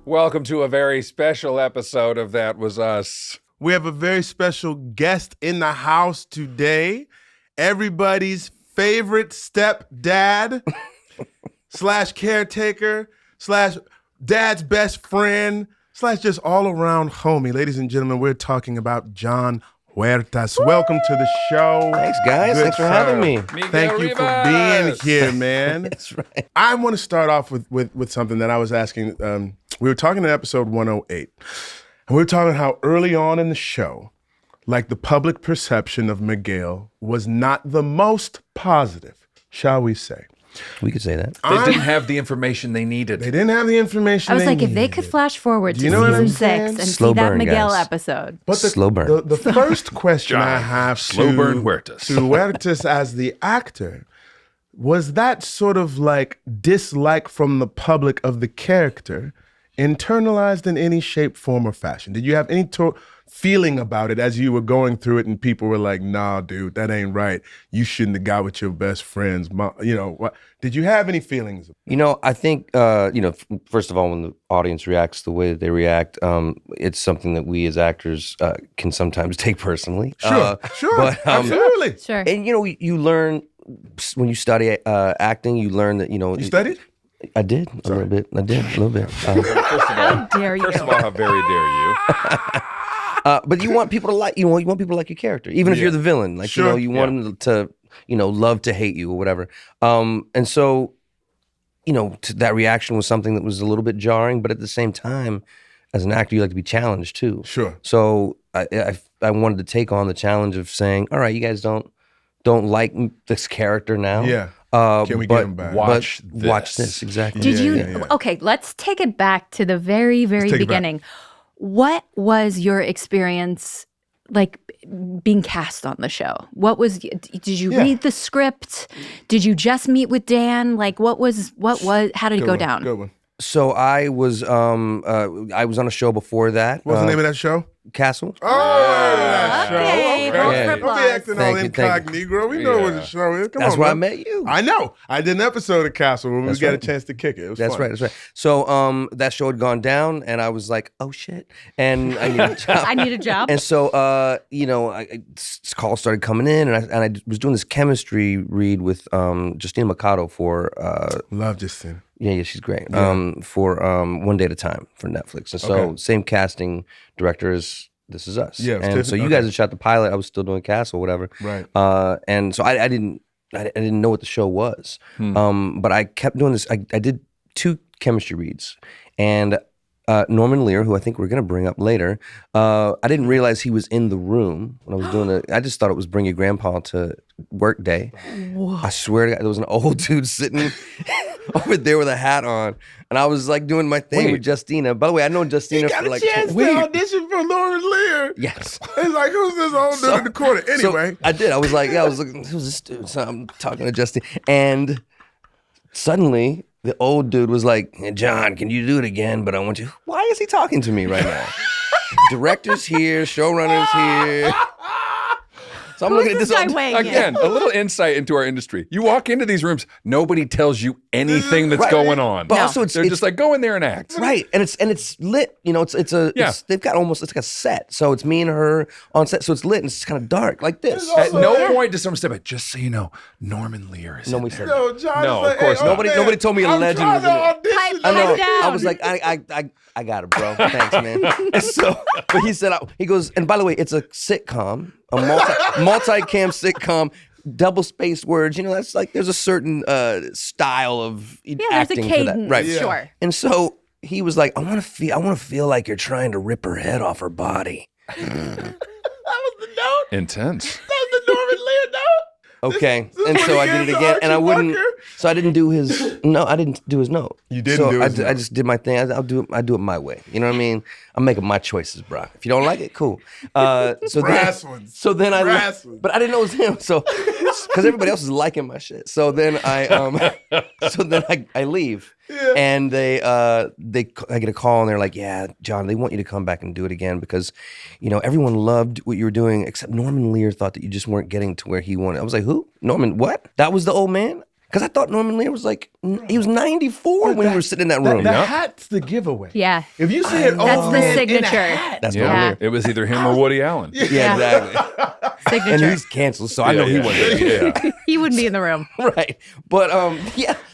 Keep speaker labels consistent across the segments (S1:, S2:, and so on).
S1: Welcome to a very special episode of That Was Us.
S2: We have a very special guest in the house today. Everybody's favorite stepdad slash caretaker slash dad's best friend slash just all around homie. Ladies and gentlemen, we're talking about Jon Huertas. Welcome to the show.
S3: Thanks, guys. Thanks for having me.
S1: Miguel
S2: Thank you
S1: Rivas.
S2: for being here, man.
S3: That's right.
S2: I want to start off with something that I was asking. We were talking in episode 108, and we were talking how early on in the show, like the public perception of Miguel was not the most positive, shall we say.
S3: We could say that.
S1: They didn't have the information they needed.
S2: They didn't have the information.
S4: I was
S2: they
S4: like, if they
S2: needed.
S4: could flash forward to
S2: you know what I'm
S4: season 6
S2: saying?
S4: and
S3: Slow
S4: see that
S3: burn,
S4: Miguel
S3: guys.
S4: episode.
S2: But
S3: Slow burn.
S2: The first question I have
S1: Slow burn Huertas.
S2: to Huertas as the actor, was that sort of like dislike from the public of the character internalized in any shape, form, or fashion? Did you have any feeling about it as you were going through it and people were like, nah, dude, that ain't right. You shouldn't have got with your best friends. Did you have any feelings?
S3: You know, I think, first of all, when the audience reacts the way that they react, it's something that we as actors can sometimes take personally.
S2: Sure,
S3: but,
S2: absolutely.
S4: Sure.
S3: And, you learn, when you study acting, you learn that,
S2: You studied?
S3: I did a little bit.
S4: How dare you?
S1: First of all, how very dare you?
S3: But you want people to like, you want people to like your character, even if you're the villain. Like,
S2: Sure.
S3: you want them to, love to hate you or whatever. And so, that reaction was something that was a little bit jarring, but at the same time, as an actor, you like to be challenged too.
S2: Sure.
S3: So I wanted to take on the challenge of saying, all right, you guys don't like this character now.
S2: Yeah. Can we get him back?
S1: Watch
S3: Watch
S1: this.
S3: this, exactly.
S4: Did you?
S2: yeah.
S4: Okay, let's take it back to the very, very
S2: take it back.
S4: beginning. What was your experience like being cast on the show? Did you read the script? Did you just meet with Dan? Like, how did it go down?
S2: Good one.
S3: So I was on a show before that.
S2: What's the name of that show?
S3: Castle.
S2: Oh, that show.
S4: Okay,
S2: Okay.
S4: roll for
S3: Yeah.
S2: Don't be
S4: applause.
S2: acting all
S3: Thank you, thank
S2: incognito. We know what
S1: Yeah.
S2: the show is. Come
S3: That's
S2: on,
S3: where I
S2: man.
S3: met you.
S2: I know. I did an episode of Castle when
S3: That's
S2: we got a
S3: right.
S2: chance to kick it. It was
S3: That's
S2: fun.
S3: right. So that show had gone down, and I was like, "Oh shit!" And I needed a job.
S4: I need a job.
S3: And so, calls started coming in, and I was doing this chemistry read with Justina Mikado for
S2: Love Justin.
S3: yeah, she's great. For One Day at a Time for Netflix, and so
S2: Okay.
S3: same casting director as This Is Us.
S2: Yeah, it was
S3: and so
S2: Tiffany-
S3: you
S2: okay.
S3: guys had shot the pilot. I was still doing Castle, whatever.
S2: Right.
S3: And so I didn't know what the show was. But I kept doing this. I did 2 chemistry reads, and Norman Lear, who I think we're going to bring up later, I didn't realize he was in the room when I was doing it. I just thought it was Bring Your Grandpa to Work Day. I swear to God, there was an old dude sitting over there with a hat on, and I was like doing my thing with Justina. By the way, I know Justina
S2: Got
S3: for
S2: a
S3: like
S2: chance to audition for Lauren Lear.
S3: yes.
S2: It's like, who's this old dude in the corner? Anyway.
S3: So I did. I was like, looking, who's this dude? So I'm talking to Justin. And suddenly the old dude was like, hey, John, can you do it again? But I want you. Why is he talking to me right now? Director's here, showrunner's here. So I'm looking at this
S4: guy
S3: old
S4: weighing in?
S1: Again, a little insight into our industry. You walk into these rooms, nobody tells you anything that's
S3: Right.
S1: going on.
S3: But also
S1: They're just like, go in there and act.
S3: Right, and it's lit. They've got almost, it's like a set. So it's me and her on set. So it's lit and it's kind of dark like this.
S1: At no point does someone step back, just so you know, Norman Lear is in
S3: Nobody
S1: there.
S3: said that.
S2: No, John
S1: No,
S2: is like,
S1: of course
S2: hey,
S1: not.
S2: old man,
S3: Nobody told me a
S2: I'm
S3: legend
S2: trying
S3: was
S2: to
S3: in it.
S2: audition.
S4: Pipe
S3: I know.
S4: down.
S3: I was like, I got it, bro. Thanks, man. And so, but he said, he goes, and by the way, it's a sitcom, a multi-cam sitcom, double-spaced words. That's like, there's a certain style of
S4: Yeah, there's a
S3: acting for that.
S4: cadence.
S3: Right.
S2: Yeah.
S4: Sure.
S3: And so he was like, I want to feel like you're trying to rip her head off her body.
S2: That was the note.
S1: Intense.
S2: That was the Norman Lear note.
S3: Okay.
S2: This
S3: And
S2: is
S3: so
S2: when
S3: I
S2: he
S3: did it
S2: gets
S3: again, and I
S2: Archie
S3: wouldn't.
S2: Bunker.
S3: So I didn't do his. No, I didn't do his note.
S2: You didn't do his
S3: I
S2: note.
S3: just did my thing. I do it my way. You know what I mean? I'm making my choices, bro. If you don't like it, cool. So
S2: Brass
S3: then,
S2: ones.
S3: so then
S2: Brass ones.
S3: but I didn't know it was him. So because everybody else is liking my shit. So then I leave, And I get a call and they're like, yeah, John, they want you to come back and do it again because, everyone loved what you were doing except Norman Lear thought that you just weren't getting to where he wanted. I was like, who? Norman, what? That was the old man? Because I thought Norman Lear was he was 94 when we were sitting in that room.
S2: The hat's the giveaway.
S4: Yeah.
S2: If you see an
S4: That's
S2: old
S4: the
S2: man in a
S4: signature.
S2: hat,
S3: That's
S1: Yeah.
S3: Norman Lear.
S1: It was either him or Woody Allen.
S3: Yeah, exactly. And
S4: Signature.
S3: he's canceled, so I know he wasn't.
S1: Yeah.
S4: He wouldn't be in the room.
S3: Right. But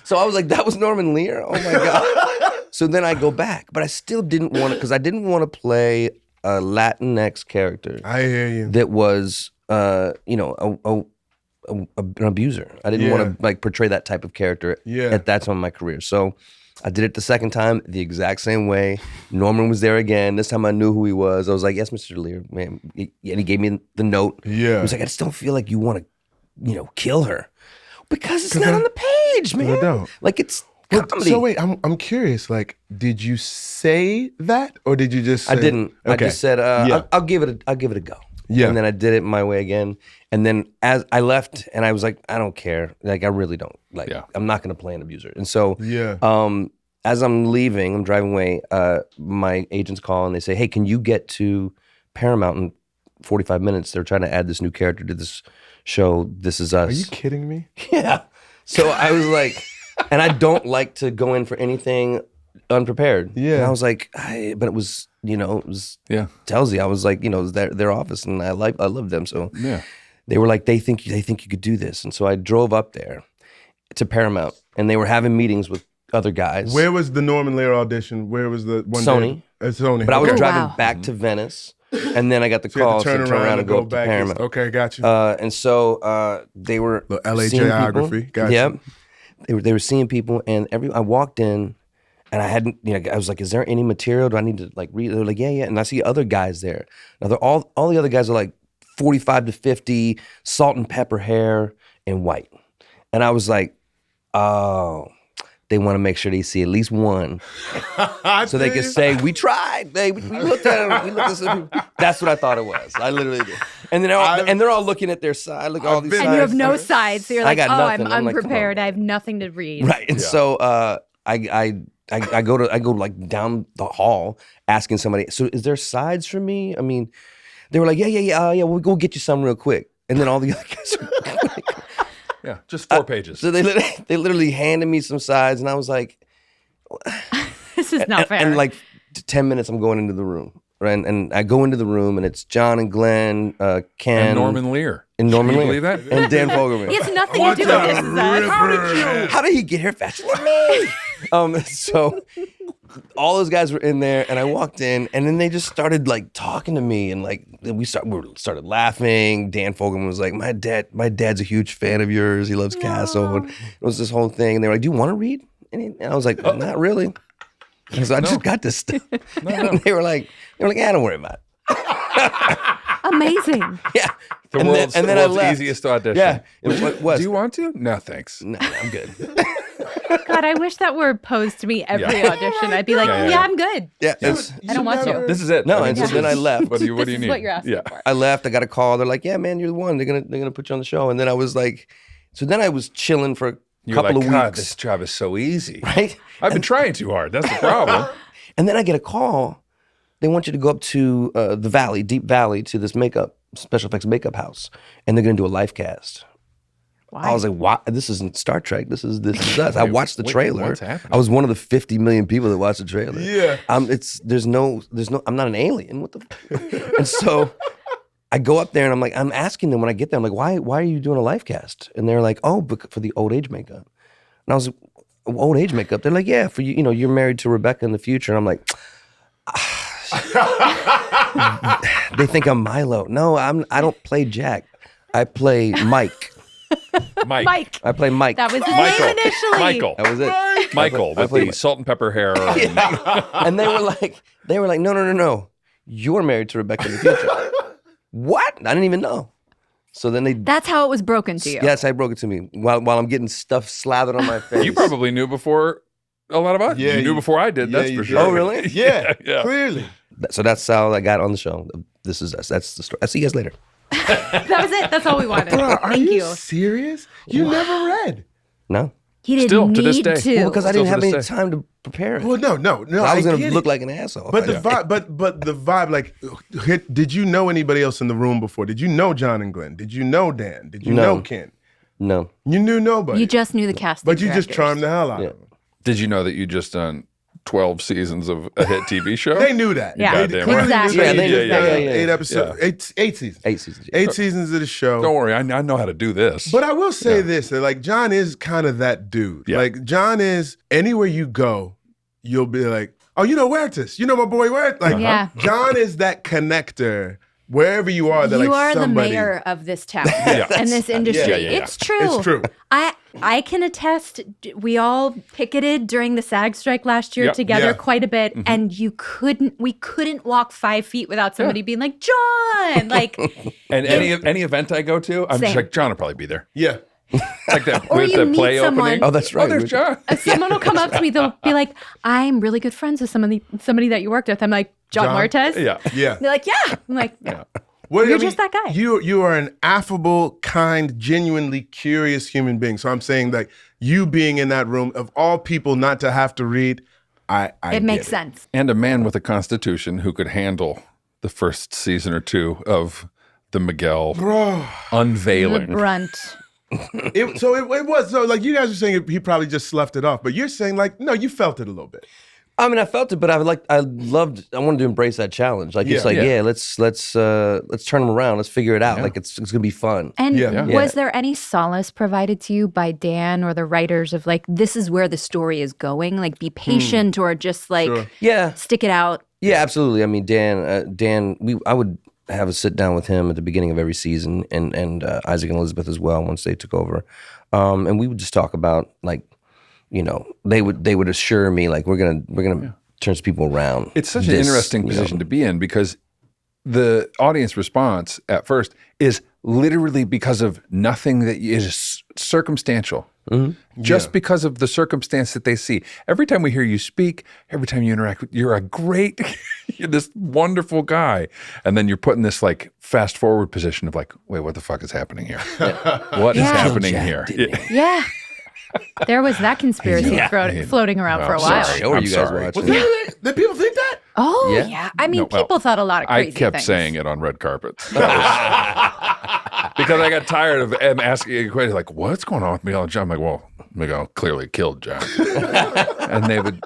S3: so I was like, that was Norman Lear? Oh my God. So then I go back, but I still didn't want to, because I didn't want to play a Latinx character
S2: I hear you.
S3: that was, an abuser. I didn't want to portray that type of character at that time in my career. So I did it the second time the exact same way. Norman was there again. This time I knew who he was. I was like, yes, Mr. Lear, man. And he gave me the note.
S2: Yeah.
S3: He was like, I just don't feel like you want to, kill her. Because it's not on the page, man.
S2: I don't.
S3: Like it's comedy.
S2: So wait, I'm curious. Like, did you say that, or did you just? Say,
S3: I didn't.
S2: Okay.
S3: I just said, I'll give it a go.
S2: Yeah.
S3: And then I did it my way again. And then as I left, and I was like, I don't care. Like I really don't. Like I'm not going to play an abuser. And so, as I'm leaving, I'm driving away. My agents call and they say, hey, can you get to Paramount in 45 minutes? They're trying to add this new character to this show. This Is Us.
S2: Are you kidding me?
S3: Yeah. So I was like, and I don't like to go in for anything unprepared.
S2: Yeah.
S3: And I was like, but it was, it was Telsey. I was like, it was their office, and I love them. So they were like, they think you could do this. And so I drove up there to Paramount, and they were having meetings with other guys.
S2: Where was the Norman Lear audition? Where was the one?
S3: Sony.
S2: Sony.
S3: But I was
S2: Okay.
S3: driving back to Venice, and then I got the
S2: So you had
S3: call
S2: to turn
S3: to turn around and go up to
S2: back.
S3: Paramount.
S2: Okay, got you.
S3: And so they were
S2: The LA
S3: seeing
S2: geography,
S3: people.
S2: gotcha.
S3: Yep. They were seeing people, and I walked in, and I hadn't, I was like, is there any material? Do I need to read? They were like, yeah. And I see other guys there. Now they're all the other guys are like 45 to 50, salt and pepper hair, and white. And I was like, oh, they want to make sure they see at least one, so they can say, we tried. We looked at it. We looked at some people. That's what I thought it was. I literally did. And then they're all looking at their side. Look at all these sides.
S4: And you have no sides, so you're
S3: I
S4: like,
S3: got
S4: oh,
S3: nothing.
S4: I'm
S3: I'm like, come
S4: unprepared.
S3: on.
S4: I have nothing to read.
S3: Right. And so I go like down the hall asking somebody, so is there sides for me? I mean, they were like, yeah, we'll go get you some real quick. And then all the other guys were like,
S1: Yeah, just 4 pages.
S3: so they literally handed me some sides, and I was like,
S4: This is not fair.
S3: and like 10 minutes I'm going into the room. Right. And I go into the room, and it's John and Glenn, Ken.
S1: And Norman Lear.
S3: And Norman
S1: Can you
S3: Lear.
S1: believe that?
S3: And Dan Fogelman.
S4: He has nothing to do with this.
S3: How did he get here faster than me? So all those guys were in there, and I walked in, and then they just started talking to me, and we started laughing. Dan Fogelman was like, my dad's a huge fan of yours. He loves Castle. And it was this whole thing. And they were like, do you want to read? And I was like, not really. And so I just got this stuff. And they were like, yeah, don't worry about it.
S4: Amazing.
S3: Yeah.
S1: The
S3: And
S1: world's,
S3: then
S1: the
S3: I
S1: world's
S3: left.
S1: easiest audition.
S3: Yeah. It was.
S1: Do you want to? No, thanks.
S3: No, I'm good.
S4: God, I wish that were posed to me every
S1: Yeah.
S4: audition. I'd be like,
S1: Yeah.
S4: yeah, I'm good.
S3: Yeah.
S4: I don't want to.
S1: This is it.
S3: No,
S1: I mean,
S3: and so
S1: this
S3: then I
S1: is-
S3: left.
S1: What do you
S4: This
S1: need?
S4: is what you're asking
S1: Yeah.
S4: for.
S3: I left. I got a call. They're like, "Yeah, man, you're the one. They're gonna put you on the show." And then I was like, so then I was chilling for a
S1: You're
S3: couple
S1: like,
S3: of
S1: God,
S3: weeks,
S1: this job is so easy.
S3: right?
S1: I've been trying too hard. That's the problem.
S3: And then I get a call. They want you to go up to the valley, Deep Valley, to this special effects makeup house, and they're gonna do a live cast.
S4: Why?
S3: I was like, "Why? This isn't Star Trek. This is us." I watched the
S1: wait,
S3: trailer.
S1: what's happening?
S3: I was one of the 50 million people that watched the trailer.
S2: Yeah.
S3: There's no. I'm not an alien. What the? And so I go up there and I'm asking them when I get there. I'm like, why are you doing a live cast? And they're like, oh, for the old age makeup. And I was like, old age makeup. They're like, yeah, for you. You're married to Rebecca in the future. And I'm like. They think I'm Milo. No, I don't play Jack. I play Mike.
S1: Mike.
S3: I play Mike.
S4: That was his
S1: Michael.
S4: name initially.
S1: Michael.
S3: That was it.
S1: Michael
S3: I
S1: with
S3: played
S1: the
S3: Mike.
S1: salt and pepper hair. And,
S3: And they were like, no. You're married to Rebecca in the future. What? I didn't even know. So then
S4: That's how it was broken to you.
S3: yes, I broke it to me while I'm getting stuff slathered on my face.
S1: you probably knew before a lot about it.
S2: Yeah,
S1: You knew before I did,
S2: yeah,
S1: that's
S2: you
S1: for
S2: did.
S1: sure.
S3: Oh, really?
S2: Yeah,
S1: Yeah.
S2: clearly.
S3: So that's how I got on the show. This is us. That's the story. I'll see you guys later.
S4: That was it. That's all we wanted.
S2: Bro, are
S4: Thank
S2: you
S4: you.
S2: serious? You never read.
S3: No.
S4: He didn't
S1: Still, to this
S4: need
S1: day.
S4: to.
S3: Well, because I
S1: Still
S3: didn't
S1: to
S3: have
S1: this
S3: any
S1: day.
S3: time to prepare it.
S2: Well, no.
S3: I was
S2: I
S3: going
S2: get
S3: to
S2: it.
S3: look like an asshole.
S2: But the vibe, but the vibe, like, did you know anybody else in the room before? Did you know John and Glenn? Did you know Dan? Did you
S3: No.
S2: know Ken?
S3: No.
S2: You knew nobody.
S4: You just knew the casting
S2: but you just
S4: directors.
S2: charmed the hell out of them.
S1: Did you know that you just done 12 seasons of a hit TV show?
S2: They knew that.
S4: Yeah.
S2: They
S1: Goddamn
S2: clearly
S4: right.
S2: knew
S3: Yeah,
S2: that
S3: they
S2: you
S3: knew
S2: just
S3: that.
S2: done
S3: Yeah.
S2: 8 episodes,
S1: Yeah.
S2: eight seasons.
S3: 8 seasons.
S2: 8 seasons of the show.
S1: Don't worry, I know how to do this.
S2: But I will say this, that like John is kind of that dude.
S1: Yeah.
S2: Like John is, anywhere you go, you'll be like, oh, you know Huertas. You know my boy Huertas. Like
S4: Yeah.
S2: John is that connector wherever you are. That
S4: You
S2: like
S4: are
S2: somebody,
S4: the mayor of this town and this industry.
S1: Yeah.
S4: It's true.
S2: It's true.
S4: I can attest. We all picketed during the SAG strike last year
S1: Yep.
S4: together
S2: Yeah.
S4: quite a bit, and we couldn't walk 5 feet without somebody being like, John, like,
S1: and any event I go to, I'm just
S4: Same.
S1: like, John will probably be there.
S2: Yeah.
S1: Like that
S4: Or
S1: with
S4: you
S1: the
S4: meet
S1: play
S4: someone-
S1: opening.
S3: Oh, that's right.
S1: Oh, there's John.
S4: someone will come up to me. They'll be like, "I'm really good friends with somebody that you worked with." I'm like, Jon
S2: John?
S4: Huertas.
S1: Yeah.
S2: Yeah.
S4: They're like, "Yeah." I'm like, "Yeah."
S2: What,
S4: You're just that guy.
S2: You are an affable, kind, genuinely curious human being. So I'm saying that you being in that room, of all people not to have to read, I
S4: It makes
S2: get
S4: sense.
S1: And a man with a constitution who could handle the first season or two of the Miguel
S4: The
S1: unveiling.
S4: brunt.
S2: It was so like you guys were saying he probably just sloughed it off, but you're saying like no, you felt it a little bit.
S3: I mean, I felt it, but I wanted to embrace that challenge. Like, it's
S2: Yeah.
S3: like,
S1: Yeah.
S3: let's turn them around. Let's figure it out.
S1: Yeah.
S3: Like, it's going to be fun.
S4: And
S2: Yeah.
S4: was there any solace provided to you by Dan or the writers of like, this is where the story is going? Like, be patient or just like
S2: Sure.
S3: Yeah.
S4: stick it out.
S3: Yeah, absolutely. I mean, Dan, I would have a sit down with him at the beginning of every season, and Isaac and Elizabeth as well once they took over, and we would just talk about like, you know, they would assure me like we're gonna turn some people around.
S1: It's such an interesting position to be in because the audience response at first is literally because of nothing that is circumstantial. Just because of the circumstance that they see. Every time we hear you speak, every time you interact with, you're a great, you're this wonderful guy. And then you're put in this like fast forward position of like, wait, what the fuck is happening here? What is
S4: Yeah.
S1: happening
S3: Jack,
S1: here?
S3: didn't
S4: Yeah. There was that conspiracy floating around for a while.
S1: sorry.
S3: Show are
S1: I'm
S3: you guys
S1: sorry.
S3: watching?
S2: Did people think that?
S4: Oh,
S3: Yeah.
S4: yeah. I mean,
S1: No, well,
S4: people thought a lot of crazy
S1: I kept
S4: things.
S1: saying it on red carpets. Because I got tired of them asking a question like, what's going on with Miguel and John? I'm like, well, Miguel clearly killed John. And they would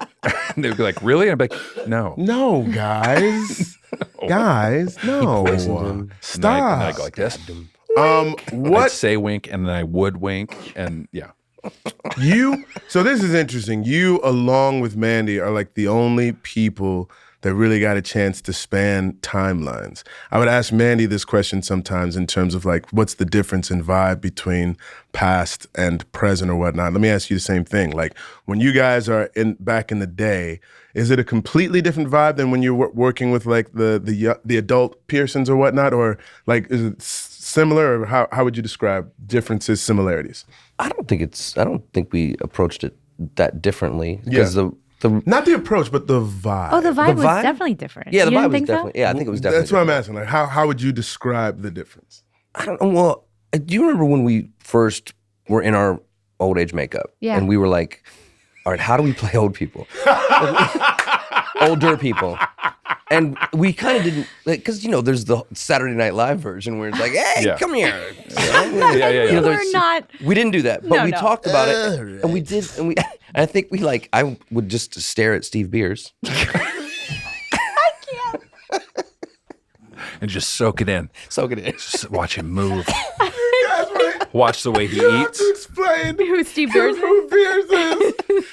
S1: be like, really? I'm like, no.
S2: No, guys. Guys, no.
S1: And
S2: Stop.
S1: I go like this.
S2: I'd
S1: I'd say wink and then I would wink. And yeah.
S2: So this is interesting. You, along with Mandy, are like the only people that really got a chance to span timelines. I would ask Mandy this question sometimes in terms of like, what's the difference in vibe between past and present or whatnot? Let me ask you the same thing. Like, when you guys are back in the day, is it a completely different vibe than when you're working with like the adult Pearsons or whatnot, or like is it similar, or how would you describe differences, similarities?
S3: I don't think we approached it that differently because the
S2: Not the approach, but the vibe.
S4: Oh, the vibe was
S3: vibe?
S4: definitely different.
S3: yeah, the
S4: You
S3: vibe
S4: didn't
S3: was
S4: think so?
S3: definitely I think it was definitely.
S2: That's what I'm asking. Like, how would you describe the difference?
S3: I don't know. Well, do you remember when we first were in our old age makeup?
S4: Yeah.
S3: And we were like, all right, how do we play old people? Older people. And we kind of didn't, because, you know, there's the Saturday Night Live version where it's like, hey,
S1: Yeah.
S3: come here.
S1: Yeah.
S3: You know,
S4: We're
S3: there's-
S4: not.
S3: We didn't do that, but
S4: No,
S3: we
S4: no.
S3: talked about it. And we did. And I think I would just stare at Steve Beers.
S1: And just soak it in.
S3: So good.
S1: Just watch him move.
S2: That's right.
S1: Watch the way he
S2: You have
S1: eats.
S2: to explain
S4: Who Steve Beers is?
S2: who Beers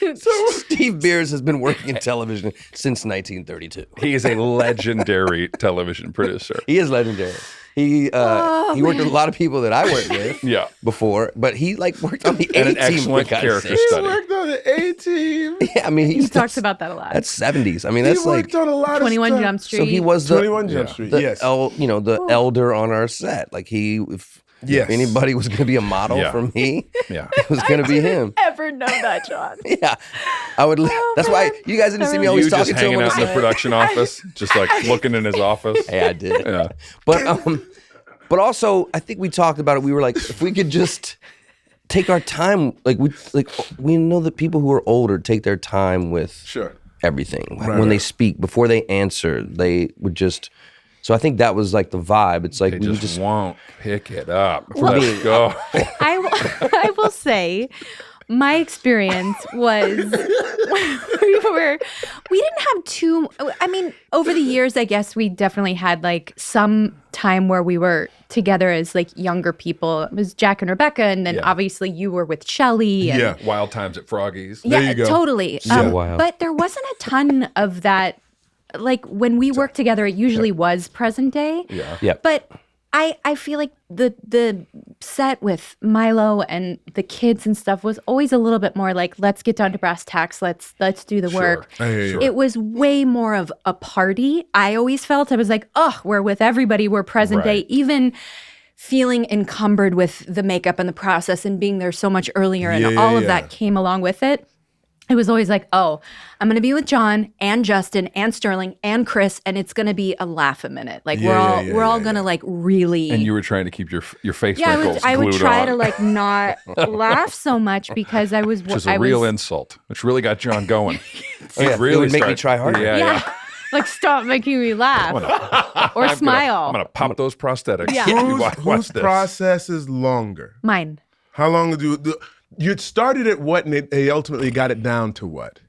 S2: is. So
S3: Steve Beers has been working in television since 1932.
S1: He is a legendary television producer.
S3: He is legendary. He worked with a lot of people that I worked with
S1: Yeah.
S3: before, but he like worked on the
S1: And
S3: A
S1: an
S3: team.
S1: excellent
S3: for God's
S1: character
S3: sake.
S2: he
S1: study.
S2: worked on the A-Team.
S3: Yeah, I mean
S4: He
S3: he's
S4: talks about that a lot.
S3: that's 70s. I mean
S2: He
S3: that's like
S2: worked on a lot
S4: 21
S2: of stuff.
S4: Jump Street.
S3: so he was the
S2: 21 Jump
S1: Yeah.
S2: Street,
S3: the
S2: yes.
S3: the elder on our set. Like if
S2: Yes.
S3: anybody was going to be a model
S1: Yeah.
S3: for me,
S1: Yeah.
S3: it was going to be him.
S4: Ever know that, John?
S3: Yeah, I would. That's why you guys didn't see me
S1: You
S3: always
S1: just
S3: talking to him.
S1: hanging
S3: on
S1: out in the
S3: set.
S1: production office, just like looking in his office.
S3: Hey, I did.
S1: Yeah.
S3: But also, I think we talked about it. We were like, if we could just take our time. Like we know that people who are older take their time with everything. When they speak, before they answer, they would just. So I think that was like the vibe. It's like
S1: they just won't pick it up. Let's go.
S4: I will say, my experience was we didn't have too. I mean, over the years, I guess we definitely had like some time where we were together as like younger people. It was Jack and Rebecca, and then obviously you were with Shelly. And,
S1: Wild Times at Froggy's.
S4: Yeah,
S2: there you go.
S4: Totally. But there wasn't a ton of that. Like when we worked together, it usually was present day.
S3: Yeah.
S4: But I feel like the set with Milo and the kids and stuff was always a little bit more like, let's get down to brass tacks, let's do the work. It was way more of a party. I always felt I was like, oh, we're with everybody, we're present day, even feeling encumbered with the makeup and the process and being there so much earlier and all of that came along with it. It was always like, oh, I'm going to be with John and Justin and Sterling and Chris, and it's going to be a laugh a minute. Like we're all going to like really.
S1: And you were trying to keep your face wrinkles
S4: I would try
S1: on.
S4: to like not laugh so much because I was.
S1: Which is a real insult. Which really got John going.
S3: It would make me try harder.
S1: Yeah.
S4: Like stop making me laugh or smile.
S1: I'm gonna pop those prosthetics.
S4: Yeah.
S2: Whose process is longer?
S4: Mine.
S2: How long do you started at what, and they ultimately got it down to what?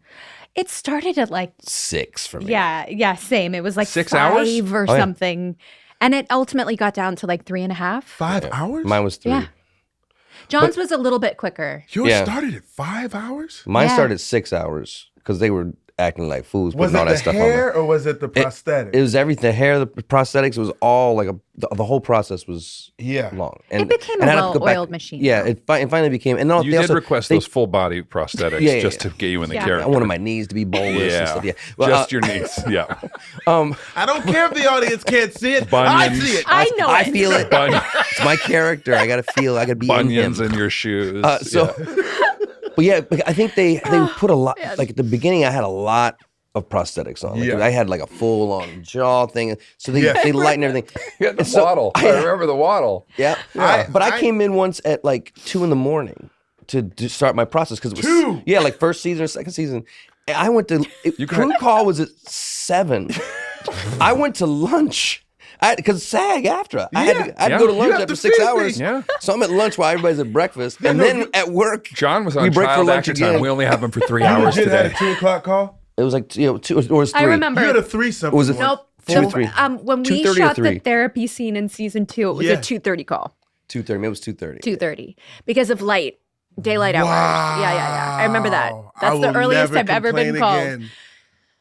S4: It started at like
S3: 6 for me.
S4: Yeah, same. It was like
S1: 6
S4: 5
S1: hours
S4: or something, and it ultimately got down to like 3.5.
S2: 5 hours?
S3: Mine was 3.
S4: Yeah. John's was a little bit quicker.
S2: Yours started at 5 hours?
S3: Mine started 6 hours because they were acting like fools.
S2: Was
S3: putting all
S2: it
S3: that
S2: the
S3: stuff
S2: hair
S3: on
S2: or was it the prosthetic?
S3: It was everything. The hair, the prosthetics. It was all like the whole process was long. And,
S4: it became
S3: and
S4: a
S3: I had to go back-
S4: well-oiled machine.
S3: Yeah, it finally became. And then
S1: You did request those full body prosthetics just to get you in the character.
S3: I wanted my knees to be bolus and stuff. Yeah, well,
S1: just your knees. Yeah.
S2: I don't care if the audience can't see it.
S1: Bunions.
S2: I see it.
S4: I know
S3: I
S4: it.
S3: feel it. It's my character. I got to feel. I got to be
S1: Bunions
S3: in him.
S1: in your shoes.
S3: But yeah, I think they put a lot. Like at the beginning, I had a lot of prosthetics on. Like, I had like a full on jaw thing. So they lighten everything.
S1: You had the waddle. I remember the waddle.
S3: Yeah. But I came in once at like 2 a.m. to start my process because it was
S2: 2?
S3: Yeah, like first season or second season. I went to crew call was at 7. I went to lunch. Because SAG after. I had to go to lunch after 6 hours.
S1: Yeah.
S3: So I'm at lunch while everybody's at breakfast. And then at work.
S1: John was on
S3: we break for
S1: child
S3: lunch
S1: actor time.
S3: again.
S1: We only have him for 3 hours
S2: You had
S1: today.
S2: a 2 o'clock call?
S3: It was like, 2 or it was 3.
S4: I remember.
S2: You had a 3 something.
S3: Was it
S4: Nope.
S3: 2 or 3?
S4: When we
S3: 2:30 or
S4: shot
S3: 3?
S4: the therapy scene in season 2, it was a 2:30 call.
S3: 2:30. Maybe it was 2:30.
S4: 2:30 because of daylight hours. Yeah. I remember that. That's the earliest I've ever been called.
S2: Again.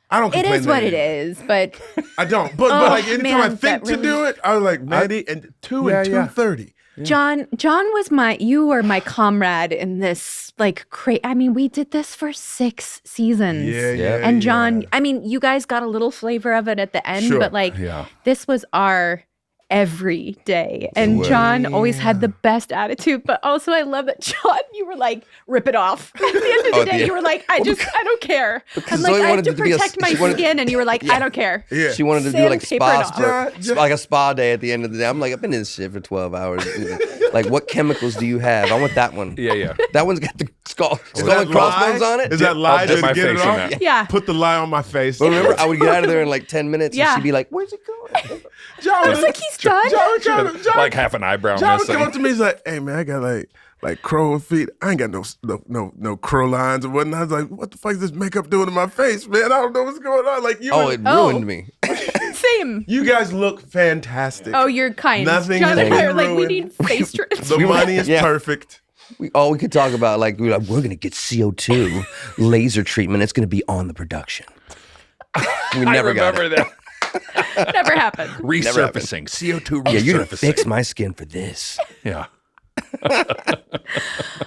S2: I don't complain.
S4: It is what it is, but
S2: I don't. But like anytime I think to do it, I was like, Mandy, and 2 and 2:30.
S4: John was you were my comrade in this like I mean, we did this for 6 seasons.
S2: Yeah.
S4: And John, I mean, you guys got a little flavor of it at the end, but like this was our every day. And John always had the best attitude, but also I love that John, you were like, rip it off. At the end of the day, you were like, I don't care. I'm like, I have to protect my skin. And you were like, I don't care.
S2: Yeah.
S3: She wanted to do like
S4: Sandpaper
S3: like a spa day at the end of the day. I'm like, I've been in this shit for 12 hours. Like, what chemicals do you have? I want that one.
S1: Yeah.
S3: That one's got the skull and crossbones on it.
S2: Is that lie?
S1: dip
S2: Did
S1: my
S2: it get it
S1: face in
S2: off?
S1: that.
S4: Yeah.
S2: Put the lie on my face.
S3: But remember, I would get out of there in like 10 minutes and
S4: Yeah.
S3: she'd be like, where's it going?
S2: John
S4: was like, he's done.
S2: John,
S1: Like half an eyebrow
S2: John would
S1: missing.
S2: come up to me. He's like, "Hey man, I got like crow feet. I ain't got no crow lines or whatnot." I was like, "What the fuck is this makeup doing to my face, man? I don't know what's going on." Like you.
S3: It ruined me.
S4: Same.
S2: You guys look fantastic.
S4: Oh, you're kind.
S2: Nothing
S4: John
S2: has
S4: and I
S2: been
S4: are like, we
S2: ruined.
S4: need face strips.
S2: The money is perfect.
S3: We could talk about like we're gonna get CO2 laser treatment. It's gonna be on the production. We never got it.
S1: that.
S4: Never happened.
S1: Resurfacing. CO2 resurfacing.
S3: Yeah, you're gonna fix my skin for this.
S1: Yeah.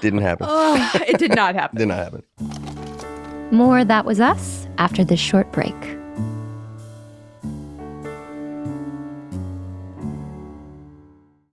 S3: Didn't happen.
S4: It did not happen.
S3: Did not happen.
S4: More That Was Us after this short break.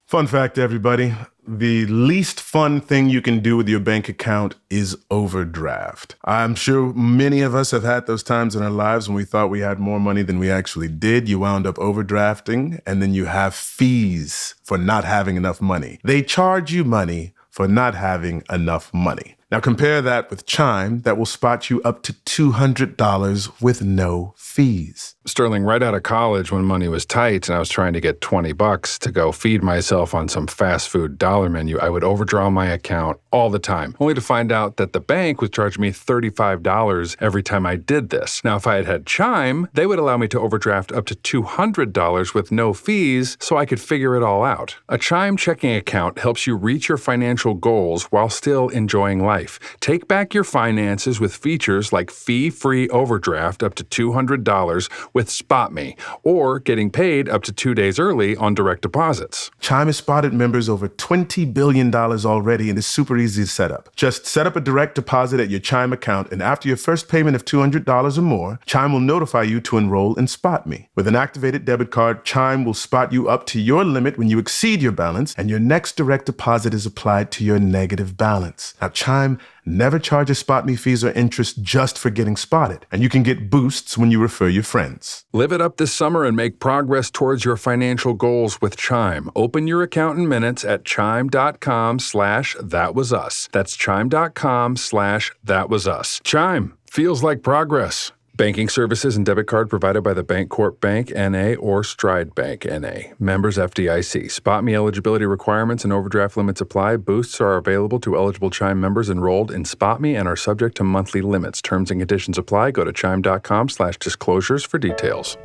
S2: Fun fact, everybody. The least fun thing you can do with your bank account is overdraft. I'm sure many of us have had those times in our lives when we thought we had more money than we actually did. You wound up overdrafting, and then you have fees for not having enough money. They charge you money for not having enough money. Now compare that with Chime that will spot you up to $200 with no fees.
S1: Sterling, right out of college when money was tight and I was trying to get $20 to go feed myself on some fast food dollar menu, I would overdraw my account all the time, only to find out that the bank was charging me $35 every time I did this. Now, if I had had Chime, they would allow me to overdraft up to $200 with no fees so I could figure it all out. A Chime checking account helps you reach your financial goals while still enjoying life. Take back your finances with features like fee-free overdraft up to $200 with SpotMe, or getting paid up to 2 days early on direct deposits.
S2: Chime has spotted members over $20 billion already and is super easy to set up. Just set up a direct deposit at your Chime account, and after your first payment of $200 or more, Chime will notify you to enroll in SpotMe. With an activated debit card, Chime will spot you up to your limit when you exceed your balance, and your next direct deposit is applied to your negative balance. Now, Chime never charges SpotMe fees or interest just for getting spotted, and you can get boosts when you refer your friends.
S1: Live it up this summer and make progress towards your financial goals with Chime. Open your account in minutes at chime.com/thatwasus. That's chime.com/thatwasus. Chime. Feels like progress. Banking services and debit card provided by the Bancorp Bank, N.A. or Stride Bank, N.A. Members FDIC. SpotMe eligibility requirements and overdraft limits apply. Boosts are available to eligible Chime members enrolled in SpotMe and are subject to monthly limits. Terms and conditions apply. Go to chime.com/disclosures for details.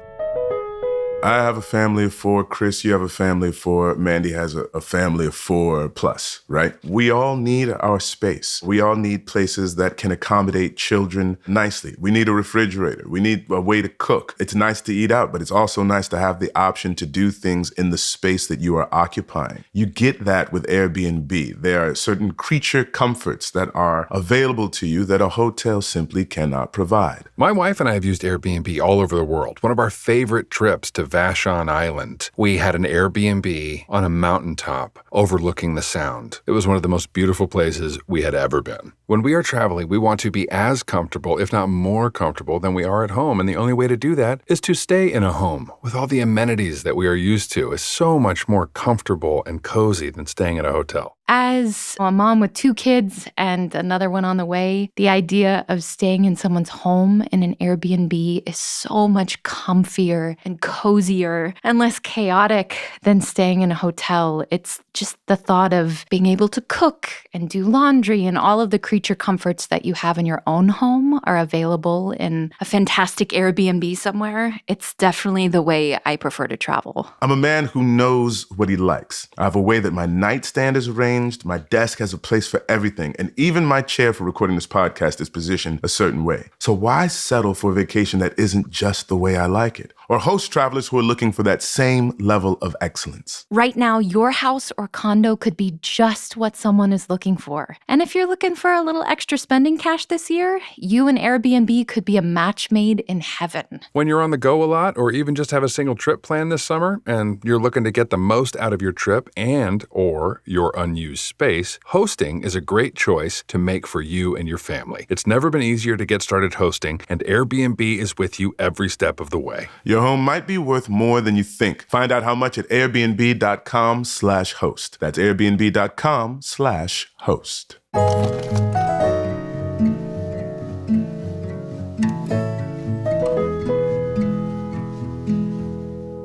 S2: I have a family of 4. Chris, you have a family of 4. Mandy has a family of 4 plus, right? We all need our space. We all need places that can accommodate children nicely. We need a refrigerator. We need a way to cook. It's nice to eat out, but it's also nice to have the option to do things in the space that you are occupying. You get that with Airbnb. There are certain creature comforts that are available to you that a hotel simply cannot provide.
S1: My wife and I have used Airbnb all over the world. One of our favorite trips to Vashon Island, we had an Airbnb on a mountaintop overlooking the Sound. It was one of the most beautiful places we had ever been. When we are traveling, we want to be as comfortable, if not more comfortable, than we are at home. And the only way to do that is to stay in a home with all the amenities that we are used to. Is so much more comfortable and cozy than staying at a hotel.
S4: As a mom with 2 kids and another one on the way, the idea of staying in someone's home in an Airbnb is so much comfier and cozier and less chaotic than staying in a hotel. It's just the thought of being able to cook and do laundry and all of the creature comforts that you have in your own home are available in a fantastic Airbnb somewhere. It's definitely the way I prefer to travel.
S2: I'm a man who knows what he likes. I have a way that my nightstand is arranged. My desk has a place for everything, and even my chair for recording this podcast is positioned a certain way. So why settle for a vacation that isn't just the way I like it? Or host travelers who are looking for that same level of excellence.
S4: Right now, your house or condo could be just what someone is looking for. And if you're looking for a little extra spending cash this year, you and Airbnb could be a match made in heaven.
S1: When you're on the go a lot, or even just have a single trip planned this summer, and you're looking to get the most out of your trip and or your unused space, hosting is a great choice to make for you and your family. It's never been easier to get started hosting, and Airbnb is with you every step of the way.
S2: Your home might be worth more than you think. Find out how much at airbnb.com/host. That's airbnb.com/host.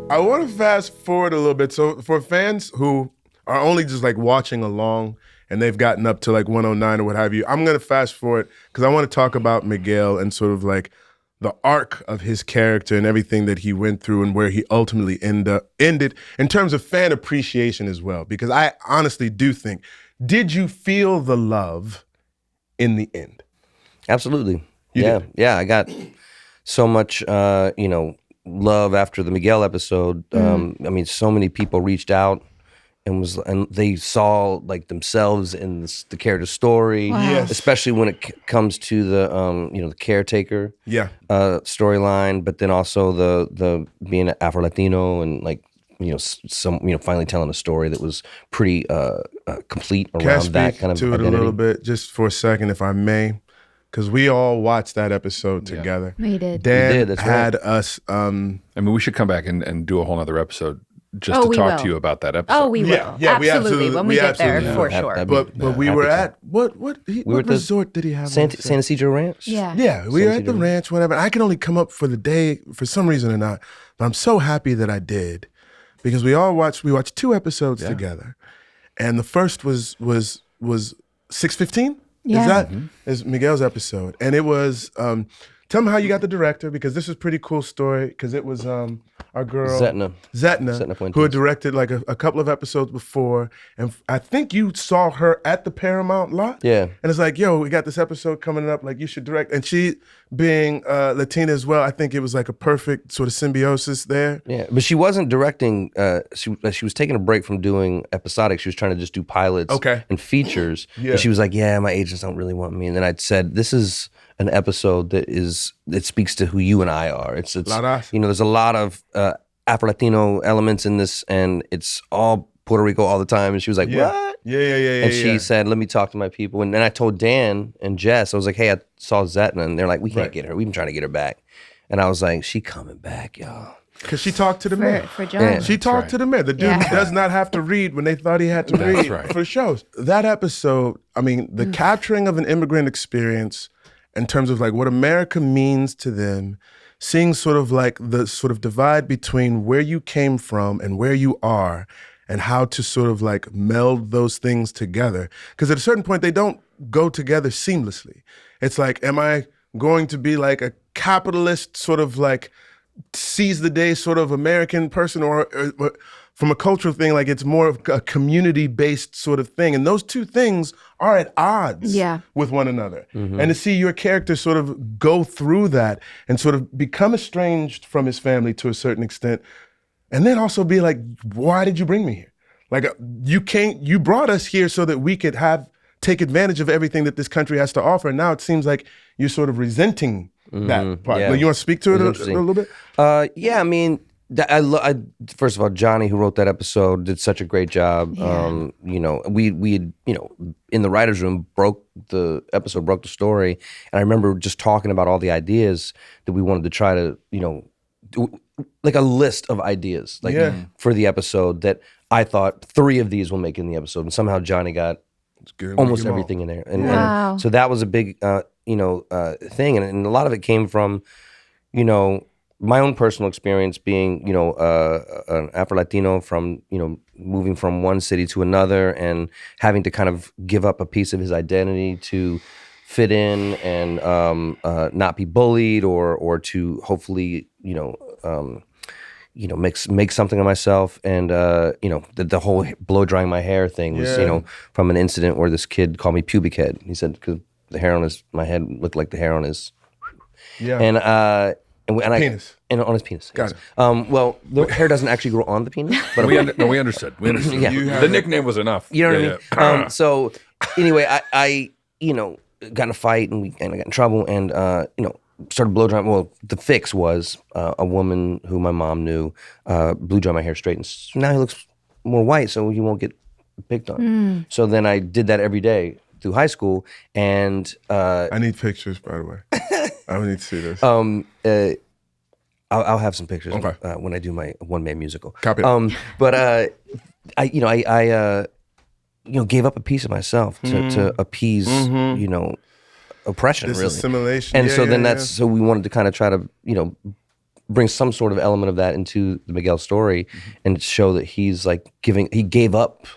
S2: I want to fast forward a little bit. So for fans who are only just like watching along and they've gotten up to like 109 or what have you, I'm going to fast forward because I want to talk about Miguel and sort of like the arc of his character and everything that he went through and where he ultimately ended in terms of fan appreciation as well. Because I honestly do think, did you feel the love in the end?
S3: Absolutely.
S2: You
S3: yeah.
S2: did?
S3: Yeah. I got so much, love after the Miguel episode. I mean, so many people reached out and they saw like themselves in the character's story.
S4: Wow.
S2: Yes.
S3: Especially when it comes to the the caretaker storyline, but then also the being an Afro-Latino and like finally telling a story that was pretty complete around that kind of
S2: to
S3: identity.
S2: it a little bit just for a second, if I may, because we all watched that episode together.
S4: We did.
S2: Dan
S3: We did, that's
S2: had
S3: right.
S2: us.
S1: I mean, we should come back and do a whole nother episode just to talk to you about that episode.
S4: Oh, we will.
S2: Yeah, we
S4: absolutely. When we get there,
S2: absolutely
S4: for
S2: will.
S4: sure.
S2: But we were at what resort did he have?
S3: San Ysidro Ranch.
S2: Yeah, we were at the ranch, whatever. I could only come up for the day for some reason or not, but I'm so happy that I did because we watched 2 episodes together, and the first was 6:15.
S4: Yeah.
S2: Is Miguel's episode, and it was. Tell me how you got the director, because this is a pretty cool story, because it was our girl Zetna, who had directed like a couple of episodes before, and I think you saw her at the Paramount lot.
S3: Yeah.
S2: And it's like, yo, we got this episode coming up, like you should direct. And she, being Latina as well, I think it was like a perfect sort of symbiosis there.
S3: Yeah, but she wasn't directing. She was taking a break from doing episodic. She was trying to just do pilots and features. And she was like, yeah, my agents don't really want me. And then I'd said, this is an episode that speaks to who you and I are. It's there's a lot of Afro-Latino elements in this, and it's all Puerto Rico all the time. And she was like, what?
S2: Yeah.
S3: And she said, let me talk to my people. And then I told Dan and Jess, I was like, hey, I saw Zetna. And they're like, we can't get her. We've been trying to get her back. And I was like, she coming back, y'all.
S2: Because she talked to the mayor.
S4: For Jon.
S2: Yeah. She talked to the mayor. The dude does not have to read when they thought he had to read for shows. That episode, I mean, the capturing of an immigrant experience in terms of like what America means to them, seeing sort of like the sort of divide between where you came from and where you are, and how to sort of like meld those things together. Because at a certain point, they don't go together seamlessly. It's like, am I going to be like a capitalist sort of like seize the day sort of American person, or from a cultural thing, like it's more of a community-based sort of thing. And those two things are at odds with one another. And to see your character sort of go through that and sort of become estranged from his family to a certain extent, and then also be like, why did you bring me here? Like, you brought us here so that we could take advantage of everything that this country has to offer. And now it seems like you're sort of resenting that part.
S3: Yeah.
S2: Like, you want to speak to it a little bit?
S3: Yeah, I mean, I first of all, Johnny, who wrote that episode, did such a great job.
S4: Yeah.
S3: We had, in the writer's room, broke the story. And I remember just talking about all the ideas that we wanted to try to, do, like a list of ideas, for the episode, that I thought 3 of these will make in the episode. And somehow Johnny got almost everything in there. And so that was a big, thing. And a lot of it came from, my own personal experience being, an Afro-Latino from, moving from one city to another and having to kind of give up a piece of his identity to fit in and not be bullied or to hopefully, make something of myself. And, the whole blow drying my hair thing was, from an incident where this kid called me pubic head. He said, because the hair on my head looked like the hair on his, and
S2: penis.
S3: And on his penis.
S2: Got it.
S3: Well, the hair doesnn't actually grow on the penis. But
S1: we understood. We understood.
S3: Yeah.
S1: The nickname was enough.
S3: You know what I mean? So anyway, I got in a fight and I got in trouble and, started blow drying. Well, the fix was a woman who my mom knew blew dry my hair straight. And so now he looks more white, so he won't get picked on. So then I did that every day through high school. And
S2: I need pictures, by the way. I need to see this.
S3: I'll have some pictures when I do my one-man musical.
S2: Copy that.
S3: But I gave up a piece of myself to appease oppression,
S2: This
S3: really
S2: assimilation.
S3: And so we wanted to kind of try to bring some sort of element of that into the Miguel story and show that he's like he gave up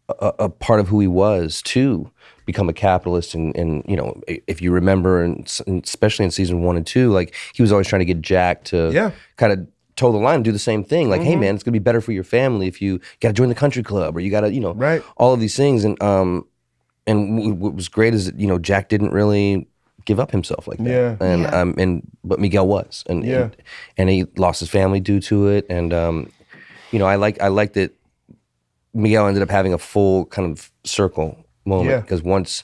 S3: a part of who he was to become a capitalist. And if you remember, and especially in season 1 and 2, like he was always trying to get Jack to kind of toe the line and do the same thing. Like, hey man, it's gonna be better for your family if you got to join the country club, or you got to, all of these things. And what was great is that, Jack didn't really give up himself like that. But Miguel was, and he lost his family due to it. And I like that Miguel ended up having a full kind of circle moment, because once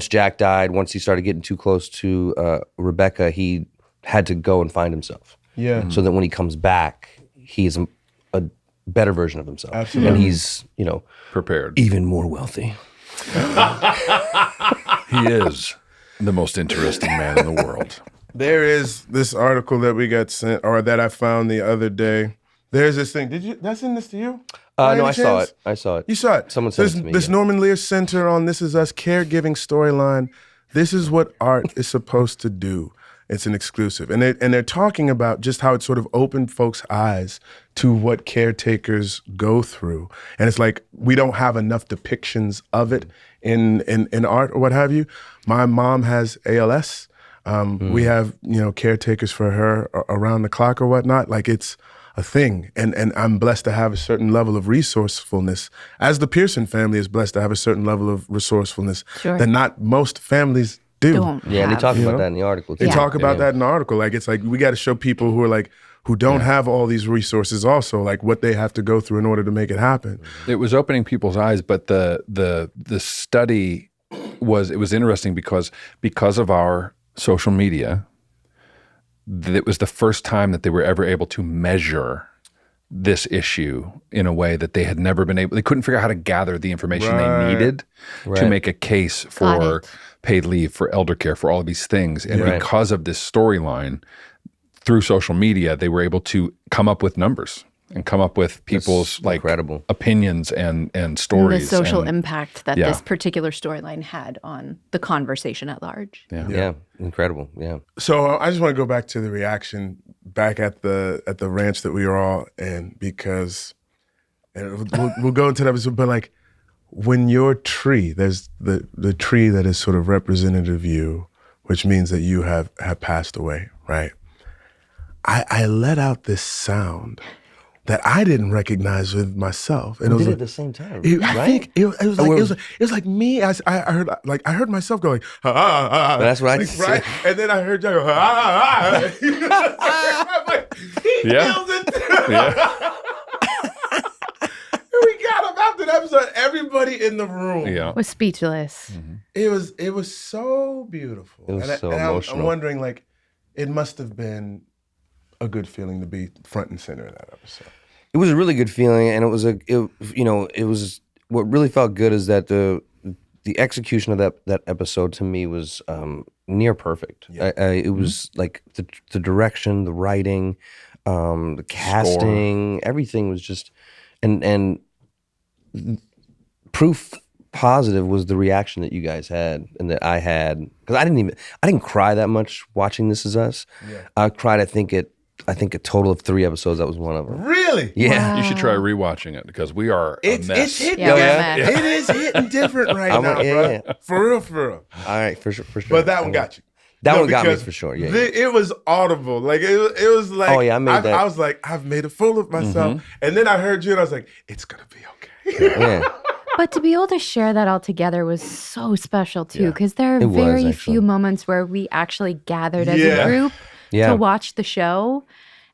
S3: Jack died, once he started getting too close to Rebecca, he had to go and find himself. So that when he comes back, he's a better version of himself.
S2: Absolutely.
S3: And he's,
S1: prepared,
S3: even more wealthy.
S1: He is the most interesting man in the world.
S2: There is this article that we got sent, or that I found the other day. There's this thing. Did I send this to you?
S3: No, I saw it. You
S2: saw it.
S3: Someone sent it to me.
S2: This Norman Lear Center on This Is Us caregiving storyline. This is what art is supposed to do. It's an exclusive. And they're talking about just how it sort of opened folks' eyes to what caretakers go through. And it's like, we don't have enough depictions of it in art or what have you. My mom has ALS. We have, caretakers for her around the clock or whatnot. Like, it's a thing. And I'm blessed to have a certain level of resourcefulness, as the Pearson family is blessed to have a certain level of resourcefulness that not most families do.
S3: And they talk about that in the article too.
S2: They talk about that in the article. Like, it's like, we got to show people who don't have all these resources also, like, what they have to go through in order to make it happen.
S1: It was opening people's eyes, but the study was interesting because of our social media. It was the first time that they were ever able to measure this issue in a way that they had never been able. They couldn't figure out how to gather the information they needed to make a case for paid leave, for elder care, for all of these things. And because of this storyline, through social media, they were able to come up with numbers and come up with people's opinions and stories.
S4: The social impact that this particular storyline had on the conversation at large.
S3: Yeah, incredible. Yeah.
S2: So I just want to go back to the reaction back at the ranch that we were all in, because we'll go into that episode, but like, when your tree, there's the tree that is sort of representative of you, which means that you have passed away, right? I let out this sound that I didn't recognize with myself, and
S3: we did it at the same time, right?
S2: I think it was like me. I heard myself going,
S3: That's what I did.
S2: Right, and then I heard you go, I'm like, he nailed it. We got him after the episode. Everybody in the room
S4: was speechless.
S2: Mm-hmm. It was so beautiful.
S3: It was so emotional.
S2: I'm wondering, like, it must have been a good feeling to be front and center in that episode.
S3: It was a really good feeling, and it was what really felt good is that the execution of that episode to me was near perfect. It was like the direction, the writing, the casting, everything was just and proof positive was the reaction that you guys had and that I had, because I didn't cry that much watching This Is Us. I cried, I think a total of 3 episodes. That was one of them.
S2: Really?
S3: Yeah.
S4: Wow.
S1: You should try rewatching it, because we are a mess.
S2: It's hitting.
S4: It
S2: is hitting different right now, bro.
S3: Yeah.
S2: For real.
S3: All right, for sure.
S2: But that one got you.
S3: That one got me for sure. Yeah.
S2: It was audible. Like it was like.
S3: Oh yeah,
S2: I was like, I've made a fool of myself, and then I heard you, and I was like, it's gonna be okay.
S3: Yeah.
S4: But to be able to share that all together was so special too, because there are very few moments where we actually gathered as a group to watch the show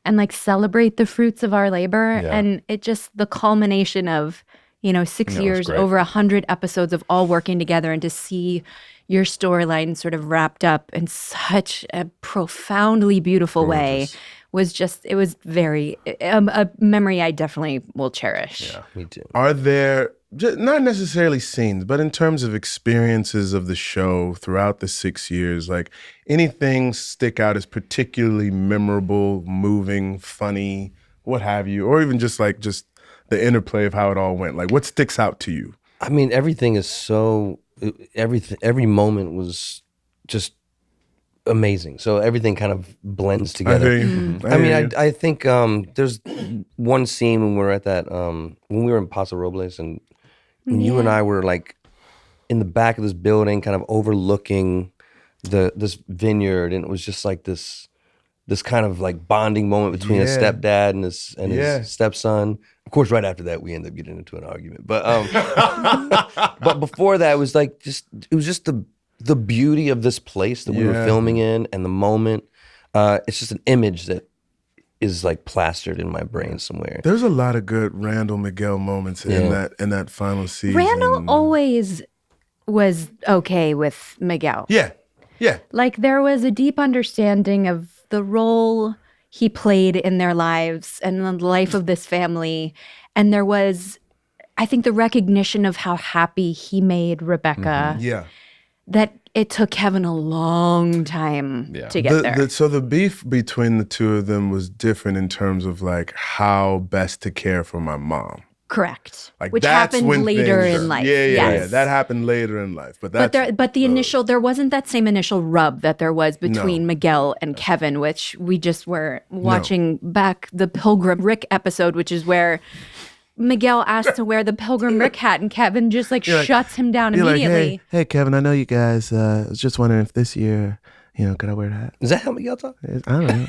S4: and like celebrate the fruits of our labor. And it just, the culmination of, 6 years, over 100 episodes of all working together, and to see your storyline sort of wrapped up in such a profoundly beautiful way was just, it was very, a memory I definitely will cherish.
S3: Yeah, me too.
S2: Are there, not necessarily scenes, but in terms of experiences of the show throughout the 6 years, like anything stick out as particularly memorable, moving, funny, what have you, or even just the interplay of how it all went? Like, what sticks out to you?
S3: I mean, everything is so, every moment was just amazing. So everything kind of blends together. I think there's one scene when we were at that, when we were in Paso Robles, and when you and I were like in the back of this building, kind of overlooking this vineyard, and it was just like this kind of like bonding moment between a stepdad and his stepson. Of course, right after that, we ended up getting into an argument. But but before that, it was like just the beauty of this place that we were filming in, and the moment. It's just an image that is like plastered in my brain somewhere.
S2: There's a lot of good Randall Miguel moments in that final season.
S4: Randall always was okay with Miguel.
S2: Yeah.
S4: Like, there was a deep understanding of the role he played in their lives and the life of this family. And there was, I think, the recognition of how happy he made Rebecca.
S2: Yeah.
S4: That it took Kevin a long time to get there.
S2: So the beef between the two of them was different in terms of like how best to care for my mom.
S4: Correct.
S2: Like,
S4: which happened later in life.
S2: Yeah. That happened later in life. But
S4: the initial, there wasn't that same initial rub that there was between Miguel and Kevin, which we just were watching back the Pilgrim Rick episode, which is where Miguel asked to wear the Pilgrim Rick hat, and Kevin just shuts him down immediately.
S2: Like, hey, Kevin, I know you guys. I was just wondering if this year, could I wear that?
S3: Is that how Miguel talk?
S2: I don't know.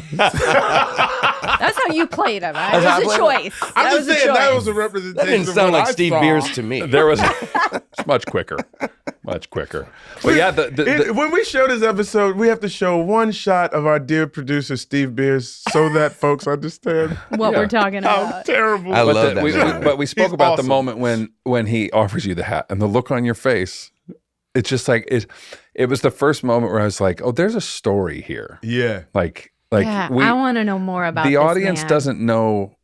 S4: That's how you played him. Right? That was a choice.
S2: I'm just saying that was a representation.
S3: That didn't sound like Steve Beers to me.
S1: There was it's much quicker. But yeah,
S2: when we show this episode, we have to show one shot of our dear producer Steve Beers so that folks understand
S4: what we're talking about.
S2: How terrible.
S3: I love that.
S1: But we spoke
S2: He's
S1: about
S2: awesome.
S1: the moment when he offers you the hat and the look on your face. It's just like it was the first moment where I was like, oh, there's a story here.
S2: Yeah.
S1: Like
S4: I want to know more about
S1: the
S4: this
S1: audience
S4: man.
S1: doesn't know.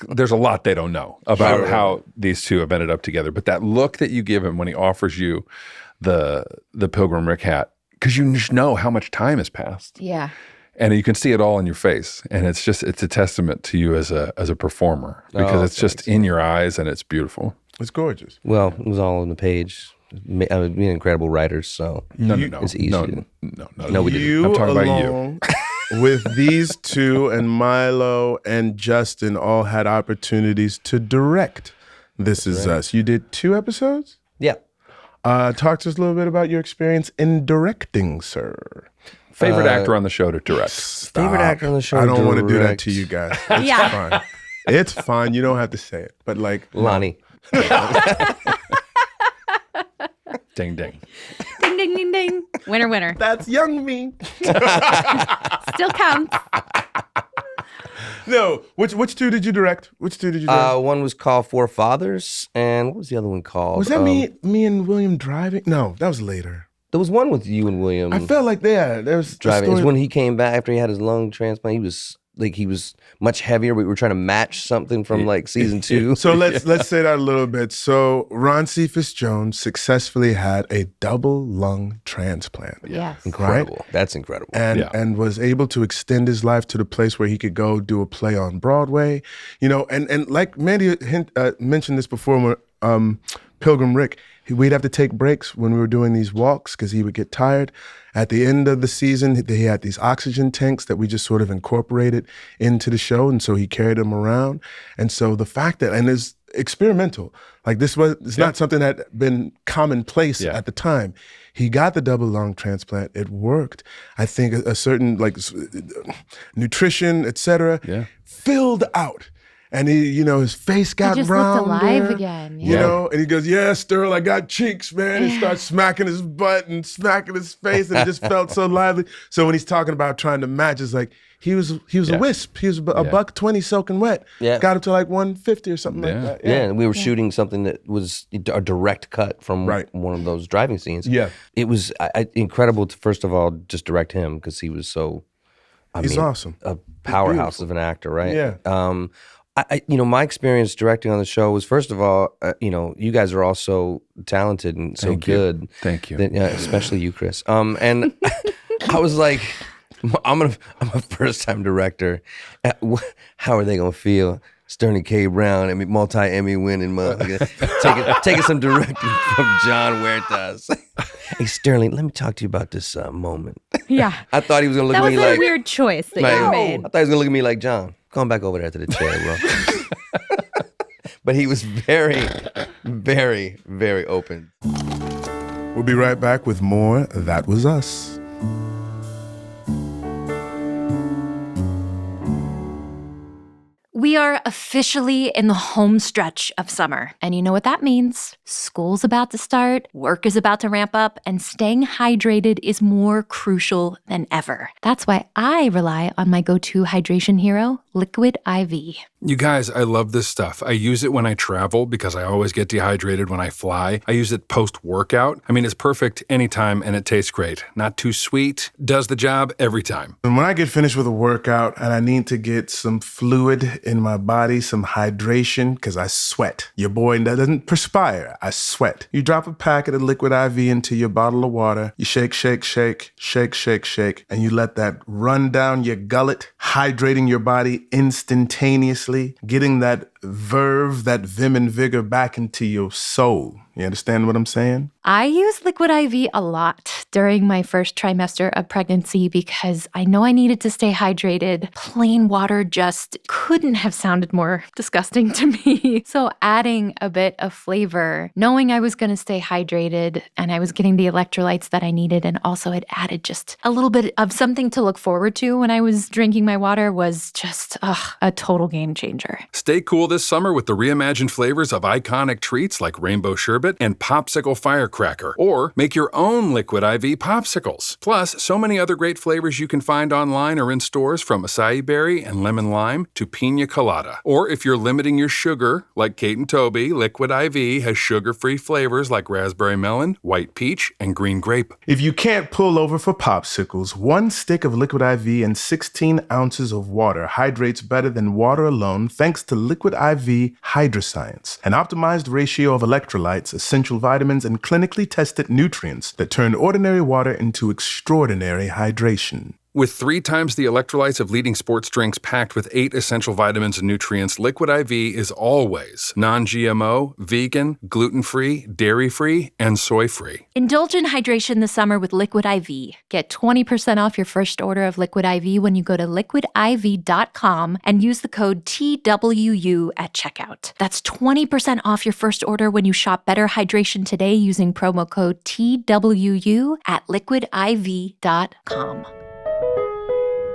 S1: There's a lot they don't know about how these two have ended up together. But that look that you give him when he offers you the Pilgrim Rick hat, because you just know how much time has passed.
S4: Yeah.
S1: And you can see it all in your face, and it's a testament to you as a performer, because it's just in your eyes and it's beautiful.
S2: It's gorgeous.
S3: Well, it was all on the page. I mean, incredible writers, so it's easy.
S1: No, we didn't.
S2: You
S1: I'm talking about
S2: along with these two and Milo and Justin all had opportunities to direct This Is Us. You did 2 episodes?
S3: Yeah.
S2: Talk to us a little bit about your experience in directing, sir.
S1: Favorite actor on the show to direct?
S3: Favorite actor on the show.
S2: I don't want to do that to you guys. It's fine. It's fine. You don't have to say it. But like
S3: Lonnie.
S1: Ding, ding.
S4: Ding, ding, ding, ding. Winner, winner.
S2: that's young me.
S4: Still counts.
S2: No. Which 2 did you direct?
S3: One was called Four Fathers, and what was the other one called?
S2: Was that me and William driving? No, that was later.
S3: There was one with you and William.
S2: I felt like there was
S3: driving. It's when he came back after he had his lung transplant. He was much heavier. We were trying to match something from like season 2.
S2: So let's say that a little bit. So Ron Cephas Jones successfully had a double lung transplant.
S4: Yes.
S3: Incredible.
S2: Right?
S3: That's incredible.
S2: And was able to extend his life to the place where he could go do a play on Broadway. And like Mandy mentioned this before, Pilgrim Rick, we'd have to take breaks when we were doing these walks because he would get tired. At the end of the season, he had these oxygen tanks that we just sort of incorporated into the show, and so he carried them around. And so the fact that, and it's experimental, like it's not something that had been commonplace at the time. He got the double lung transplant. It worked. I think a certain like nutrition, etc., filled out. And he, his face got
S4: He just
S2: rounder.
S4: looked alive again.
S2: And he goes, "Yeah, Sterl, I got cheeks, man." He starts smacking his butt and smacking his face, and it just felt so lively. So when he's talking about trying to match, it's like he was a wisp. He was a $120 soaking wet.
S3: Yeah.
S2: Got up to like 150 or something like that.
S3: Yeah, and we were shooting something that was a direct cut from one of those driving scenes.
S2: Yeah.
S3: It was incredible to, first of all, just direct him because he was so,
S2: He's awesome.
S3: A powerhouse of an actor, right?
S2: Yeah.
S3: My experience directing on the show was, first of all, you guys are all so talented and so good.
S1: Thank you.
S3: That, especially you, Chris. And I was like, I'm a first-time director. How are they gonna feel? Sterling K. Brown, multi-Emmy winning taking some directing from Jon Huertas. Hey, Sterling, let me talk to you about this moment.
S4: Yeah.
S3: I thought he was gonna look
S4: That
S3: at me
S4: was a
S3: like
S4: weird choice that you made.
S3: I thought he was gonna look at me like, John, come back over there to the chair, bro. But he was very, very, very open.
S2: We'll be right back with more That Was Us.
S4: We are officially in the home stretch of summer. And you know what that means. School's about to start, work is about to ramp up, and staying hydrated is more crucial than ever. That's why I rely on my go-to hydration hero, Liquid IV.
S1: You guys, I love this stuff. I use it when I travel because I always get dehydrated when I fly. I use it post-workout. I mean, it's perfect anytime and it tastes great. Not too sweet. Does the job every time.
S2: And when I get finished with a workout and I need to get some fluid in my body, some hydration, because I sweat. Your boy doesn't perspire. I sweat. You drop a packet of Liquid IV into your bottle of water. You shake, shake, shake, shake, shake, shake, and you let that run down your gullet, hydrating your body instantaneously, getting that verve, that vim and vigor back into your soul. You understand what I'm saying?
S4: I use Liquid IV a lot during my first trimester of pregnancy because I know I needed to stay hydrated. Plain water just couldn't have sounded more disgusting to me. So adding a bit of flavor, knowing I was going to stay hydrated and I was getting the electrolytes that I needed, and also it added just a little bit of something to look forward to when I was drinking my water, was just a total game changer.
S1: Stay cool this summer with the reimagined flavors of iconic treats like Rainbow Sherbet and Popsicle Firecracker, or make your own Liquid IV popsicles. Plus, so many other great flavors you can find online or in stores, from acai berry and lemon lime to pina colada. Or if you're limiting your sugar, like Kate and Toby, Liquid IV has sugar-free flavors like raspberry melon, white peach, and green grape.
S2: If you can't pull over for popsicles, 1 stick of Liquid IV and 16 ounces of water hydrates better than water alone thanks to Liquid IV Hydroscience, an optimized ratio of electrolytes, essential vitamins, and clinically tested nutrients that turn ordinary water into extraordinary hydration.
S1: With 3 times the electrolytes of leading sports drinks packed with 8 essential vitamins and nutrients, Liquid IV is always non-GMO, vegan, gluten-free, dairy-free, and soy-free.
S4: Indulge in hydration this summer with Liquid IV. Get 20% off your first order of Liquid IV when you go to liquidiv.com and use the code TWU at checkout. That's 20% off your first order when you shop Better Hydration today using promo code TWU at liquidiv.com.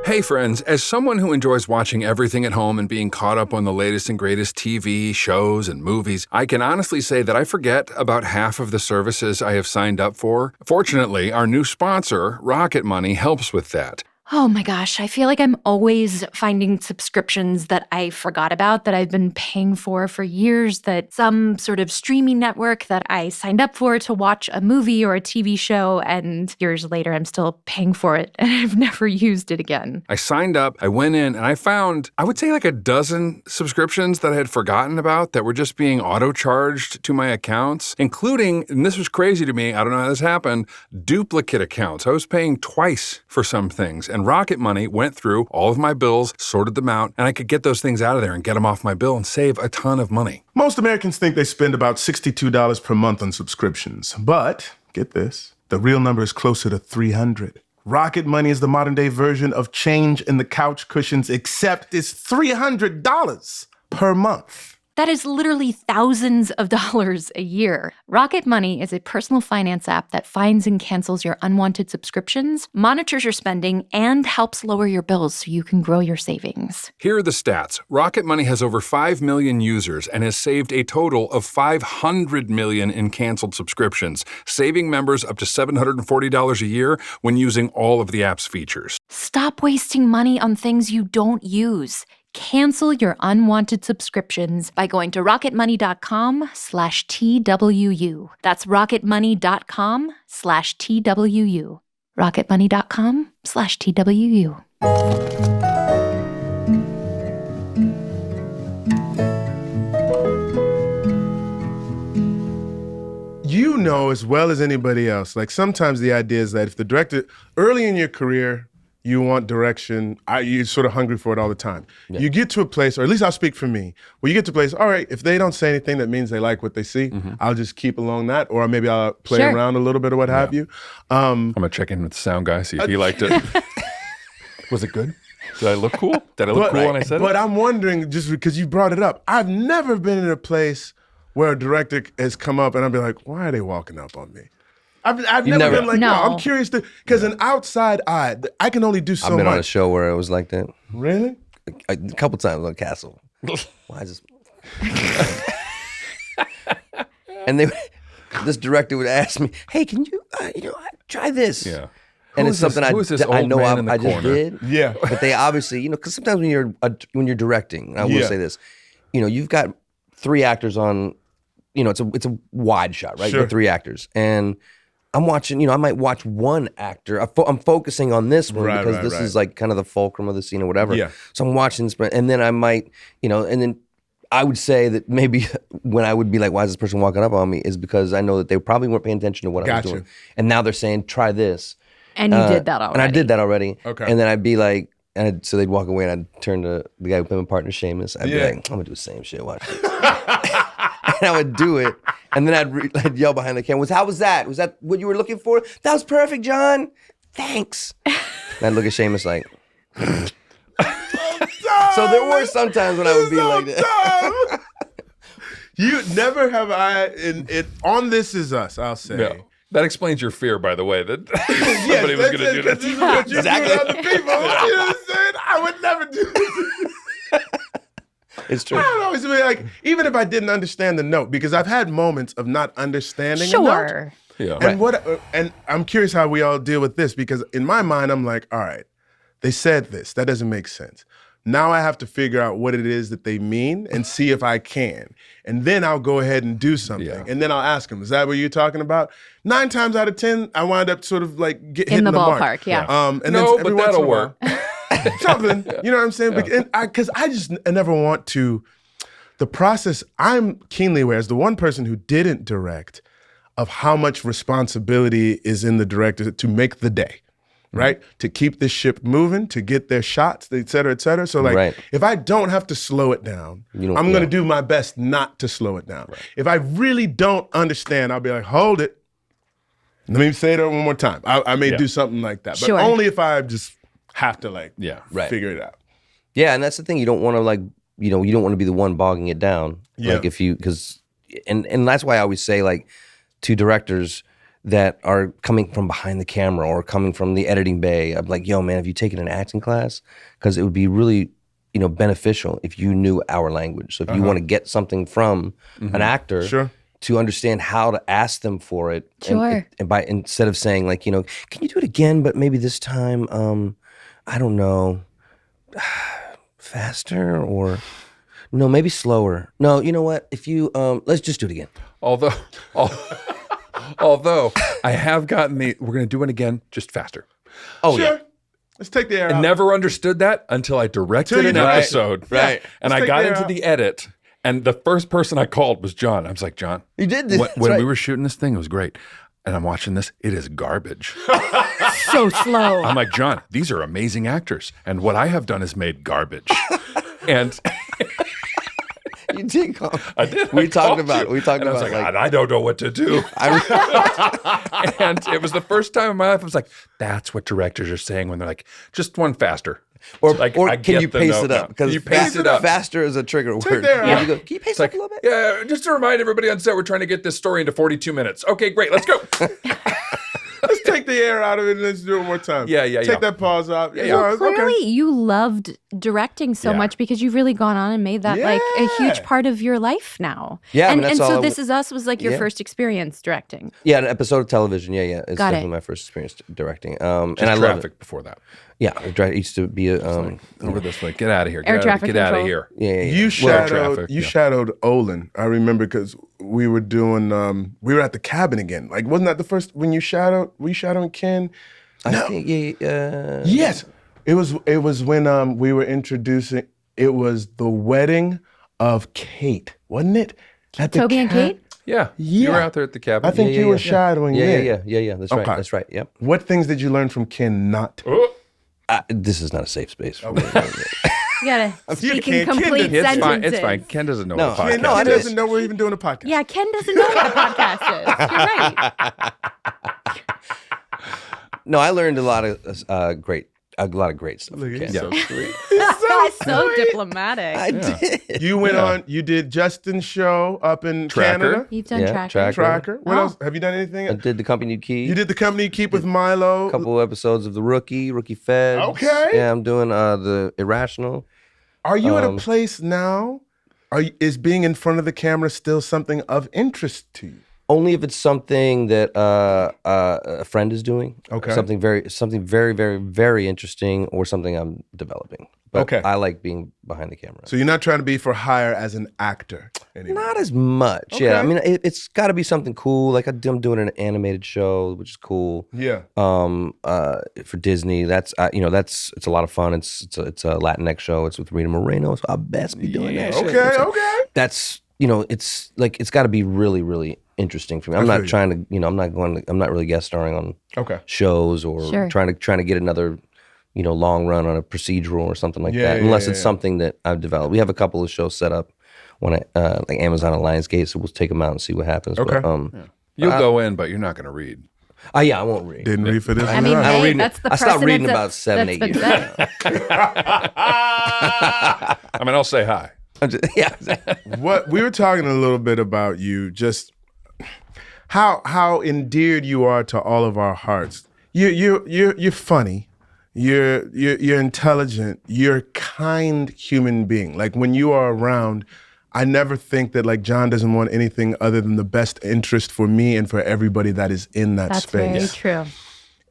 S1: Hey friends, as someone who enjoys watching everything at home and being caught up on the latest and greatest TV, shows, and movies, I can honestly say that I forget about half of the services I have signed up for. Fortunately, our new sponsor, Rocket Money, helps with that.
S4: Oh my gosh, I feel like I'm always finding subscriptions that I forgot about, that I've been paying for years, that some sort of streaming network that I signed up for to watch a movie or a TV show, and years later I'm still paying for it and I've never used it again.
S1: I signed up, I went in, and I found, I would say, like a dozen subscriptions that I had forgotten about that were just being auto-charged to my accounts, including, and this was crazy to me, I don't know how this happened, duplicate accounts. I was paying twice for some things. And Rocket Money went through all of my bills, sorted them out, and I could get those things out of there and get them off my bill and save a ton of money.
S2: Most Americans think they spend about $62 per month on subscriptions. But, get this, the real number is closer to $300. Rocket Money is the modern-day version of change in the couch cushions, except it's $300 per month.
S4: That is literally thousands of dollars a year. Rocket Money is a personal finance app that finds and cancels your unwanted subscriptions, monitors your spending, and helps lower your bills so you can grow your savings.
S1: Here are the stats. Rocket Money has over 5 million users and has saved a total of $500 million in canceled subscriptions, saving members up to $740 a year when using all of the app's features.
S4: Stop wasting money on things you don't use. Cancel your unwanted subscriptions by going to rocketmoney.com/TWU. That's rocketmoney.com/TWU. rocketmoney.com/TWU.
S2: You know as well as anybody else, like sometimes the idea is that if the director, early in your career, you want direction, you're sort of hungry for it all the time. Yeah. You get to a place, or at least I'll speak for me, where you get to a place, all right, if they don't say anything, that means they like what they see. I'll just keep along that, or maybe I'll play around a little bit or what have you.
S1: I'm going to check in with the sound guy, see if he liked it. Was it good? Did I look cool? Did I look cool when I said it?
S2: But I'm wondering, just because you brought it up, I've never been in a place where a director has come up and I'll be like, why are they walking up on me? I've never been like, no, I'm curious because an outside eye, I can only do so much.
S3: I've been on a show where it was like that.
S2: Really?
S3: A couple times on Castle. Why is this? And this director would ask me, hey, can you, try this?
S1: Yeah.
S3: and it's something
S1: who is this
S3: I
S1: old
S3: know
S1: man in the
S3: I just
S1: corner?
S3: did.
S2: Yeah.
S3: But they obviously, because sometimes when you're directing, and I will
S2: Yeah.
S3: say this, you've got 3 actors on, it's a wide shot, right?
S2: Sure.
S3: You got 3 actors, and I'm watching. I might watch one actor. I'm focusing on this one because this is like kind of the fulcrum of the scene or whatever.
S2: Yeah.
S3: So I'm watching this, and then I might, and then I would say that maybe when I would be like, why is this person walking up on me, is because I know that they probably weren't paying attention to what I was doing. And now they're saying, try this.
S4: And you did that already.
S3: And I did that already.
S2: Okay.
S3: And then I'd be like, so they'd walk away, and I'd turn to the guy who played my partner, Seamus. I'd be like, I'm going to do the same shit. Watch this. And I would do it. And then I'd yell behind the camera, how was that? Was that what you were looking for? That was perfect, John. Thanks. And I'd look at Seamus like... So there were some times when I would be like that.
S2: You never have on This Is Us, I'll say.
S1: Yeah. That explains your fear, by the way, that somebody was going to do that.
S2: This is what you do to other people. You know what I'm saying? I would never do this.
S3: It's true.
S2: I don't know. It's like, even if I didn't understand the note, because I've had moments of not understanding a note.
S4: Sure.
S1: Yeah.
S2: And I'm curious how we all deal with this, because in my mind, I'm like, all right, they said this. That doesn't make sense. Now I have to figure out what it is that they mean and see if I can. And then I'll go ahead and do something.
S1: Yeah.
S2: And then I'll ask them, is that what you're talking about? 9 times out of 10, I wind up sort of like hitting
S4: In the
S2: mark.
S4: ballpark, yeah.
S2: And
S1: No,
S2: then
S1: but
S2: every once in
S1: that'll
S2: a while-
S1: work.
S2: something, you know what I'm saying? Because I just never want to, the process, I'm keenly aware, as the one person who didn't direct, of how much responsibility is in the director to make the day, right? To keep this ship moving, to get their shots, et cetera, et cetera. So like, if I don't have to slow it down, I'm going to do my best not to slow it down. If I really don't understand, I'll be like, hold it. Let me say it one more time. I may do something like that, but only if I just have to figure it out.
S3: Yeah, and that's the thing. You don't want to you don't want to be the one bogging it down.
S2: Yeah.
S3: Like and that's why I always say, like, to directors that are coming from behind the camera or coming from the editing bay, I'm like, yo, man, have you taken an acting class? Because it would be really, beneficial if you knew our language. So if you want to get something from an actor, to understand how to ask them for it, and instead of saying like, can you do it again, but maybe this time, I don't know, faster or no, maybe slower. No, you know what? If you let's just do it again.
S1: Although I have gotten we're going to do it again, just faster.
S3: Oh yeah.
S2: Let's take the air
S1: I
S2: out.
S1: never understood that until I directed an episode.
S3: Right.
S1: And I got into the edit, and the first person I called was John. I was like, John,
S3: You did this.
S1: when we were shooting this thing, it was great. And I'm watching this, it is garbage.
S4: So slow.
S1: I'm like, John, these are amazing actors. And what I have done is made garbage. And
S3: You did call.
S1: I did.
S3: We talked about
S1: I was like, I don't know what to do. And it was the first time in my life I was like, that's what directors are saying when they're like, just one faster.
S3: Or
S1: like,
S3: or
S1: I
S3: can
S1: get
S3: you
S1: the
S3: pace
S1: note
S3: it up?
S1: now.
S3: Because
S1: You pace it up.
S3: faster is a trigger word.
S2: their-
S3: You go, can you pace it up a little bit?
S1: Yeah, just to remind everybody on set, we're trying to get this story into 42 minutes. Okay, great, let's go.
S2: Let's take the air out of it and let's do it one more time.
S1: Yeah.
S2: Take that pause off.
S4: Well, clearly you loved directing so
S1: Yeah.
S4: much because you've really gone on and made that like a huge part of your life now.
S3: Yeah, I
S4: and
S3: mean, that's
S4: so
S3: all
S4: This Is Us was like your
S3: Yeah.
S4: first experience directing.
S3: Yeah, an episode of television. Yeah. It's
S4: Got it.
S3: definitely my first experience directing. And I
S1: Just
S3: love
S1: traffic
S3: it.
S1: before that.
S3: Yeah, it used to be a
S1: Over this way. Get out of here.
S4: Air traffic
S1: Get out of
S4: control.
S1: here.
S3: yeah.
S2: You shadowed
S1: traffic,
S2: you
S1: yeah.
S2: shadowed Olin. I remember because we were doing we were at the cabin again. Like, wasn't that the first when you shadowed? Were you shadowing Ken?
S3: I think
S2: Yes. It was when we were introducing. It was the wedding of Kate, wasn't it? At the
S4: Toby and Kate?
S1: Yeah. You were out there at the cabin.
S2: I think you were shadowing
S3: Yeah.
S2: then.
S3: That's right.
S2: Okay.
S3: That's right. Yep.
S2: What things did you learn from Ken not to?
S1: Oh,
S3: This is not a safe space for me.
S4: You gotta speak in
S2: Ken
S4: complete
S2: did-
S1: it's fine.
S4: sentences.
S1: It's fine. Ken doesn't know
S3: No.
S1: what a podcast
S3: Yeah, no, I
S2: Ken
S3: did.
S2: doesn't know we're even doing a podcast.
S4: Yeah, Ken doesn't know what a podcast is. You're right.
S3: No, I learned a lot of great stuff.
S2: Look,
S3: from
S2: he's
S3: Ken.
S2: so sweet.
S4: So diplomatic.
S3: I did.
S2: You went on. You did Justin's show up in
S1: Tracker.
S2: Canada.
S4: You've done
S3: Yeah,
S4: tracking.
S2: Tracker. What
S4: Oh.
S2: else? Have you done anything?
S3: I did the company key.
S2: You did the company keep with Milo.
S3: a couple episodes of the Rookie Feds.
S2: Okay.
S3: Yeah, I'm doing the Irrational.
S2: Are you at a place now? Is being in front of the camera still something of interest to you?
S3: Only if it's something that a friend is doing.
S2: Okay.
S3: Something very, very, very interesting, or something I'm developing. But
S2: Okay.
S3: I like being behind the camera.
S2: So you're not trying to be for hire as an actor anymore?
S3: Not as much.
S2: Okay.
S3: Yeah. I mean, it's got to be something cool. Like I'm doing an animated show, which is cool.
S2: Yeah.
S3: For Disney, it's a lot of fun. It's a Latinx show. It's with Rita Moreno, so I best be doing that.
S2: Okay.
S3: That's it's like it's got to be really, really interesting for me. I'm not trying to, I'm not really guest starring on shows or trying to get another, long run on a procedural or something like that. Unless it's something that I've developed. We have a couple of shows set up like Amazon and Lionsgate, so we'll take them out and see what happens.
S2: Okay.
S3: But,
S1: You'll go in, but you're not going to read.
S3: I won't read.
S2: Didn't read for this.
S4: I mean,
S3: I don't read.
S4: that's the
S3: I stopped reading
S4: precedent
S3: about 7-8
S4: that's
S3: years
S4: been
S3: ago.
S1: I mean, I'll say hi.
S2: What we were talking a little bit about you, just how endeared you are to all of our hearts. You're funny. You're intelligent. You're a kind human being. Like when you are around, I never think that like Jon doesn't want anything other than the best interest for me and for everybody that is in that
S4: That's
S2: space.
S4: very true.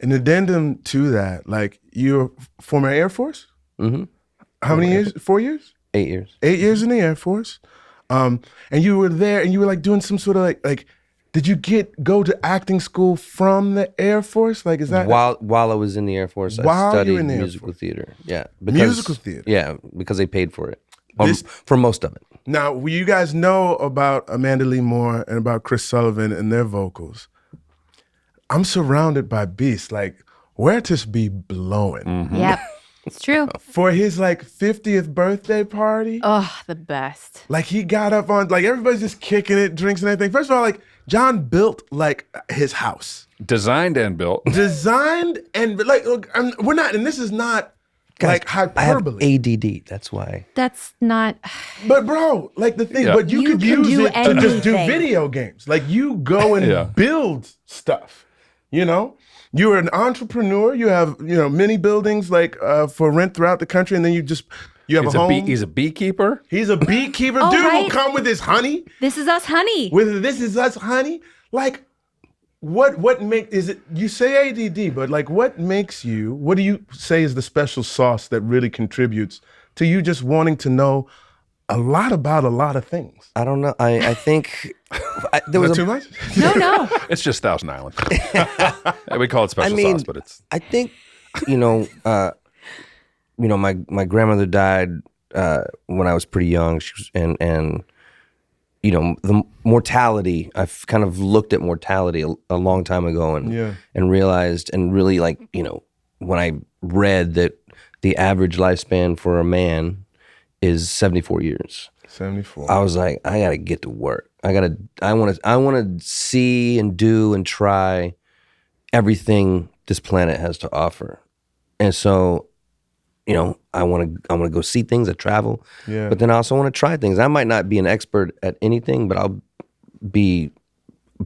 S2: An addendum to that, like you're former Air Force.
S3: Mm-hmm.
S2: How many years? 4 years?
S3: 8 years.
S2: 8 years in the Air Force. And you were there and you were like doing some sort of like did you go to acting school from the Air Force? Like, is that
S3: while I was in the Air Force, I studied musical theater. Yeah,
S2: musical theater.
S3: Yeah, because they paid for it for most of it.
S2: Now, you guys know about Amanda Lee Moore and about Chris Sullivan and their vocals. I'm surrounded by beasts. Like, Huertas be blowing.
S1: Mm-hmm.
S4: Yep, it's true.
S2: For his like 50th birthday party.
S4: Oh, the best.
S2: Like he got up on, like everybody's just kicking it, drinks and everything. First of all, like Jon built like his house.
S1: Designed and built.
S2: Designed and like, look, we're not, and this is not like hyperbole.
S3: I have ADD, that's why.
S4: That's not.
S2: But bro, like the thing, but you could use it to just do video games. Like you go and build stuff, You're an entrepreneur. You have, many buildings like for rent throughout the country, and then you have a home.
S1: He's a beekeeper.
S2: He's a beekeeper.
S4: Oh,
S2: Dude
S4: right.
S2: will come with his honey.
S4: This is us, honey.
S2: With This Is Us honey. Like, what is it? You say ADD, but like, what do you say is the special sauce that really contributes to you just wanting to know a lot about a lot of things?
S3: I don't know. I think there was
S2: too much?
S4: No.
S1: It's just Thousand Island. We call it special sauce, but it's.
S3: I think, my grandmother died when I was pretty young. She was, and the mortality. I've kind of looked at mortality a long time ago and realized and really when I read that the average lifespan for a man is 74 years.
S2: 74.
S3: I was like, I gotta get to work. I want to see and do and try everything this planet has to offer. And so, I want to go see things, I travel, but then I also want to try things. I might not be an expert at anything, but I'll be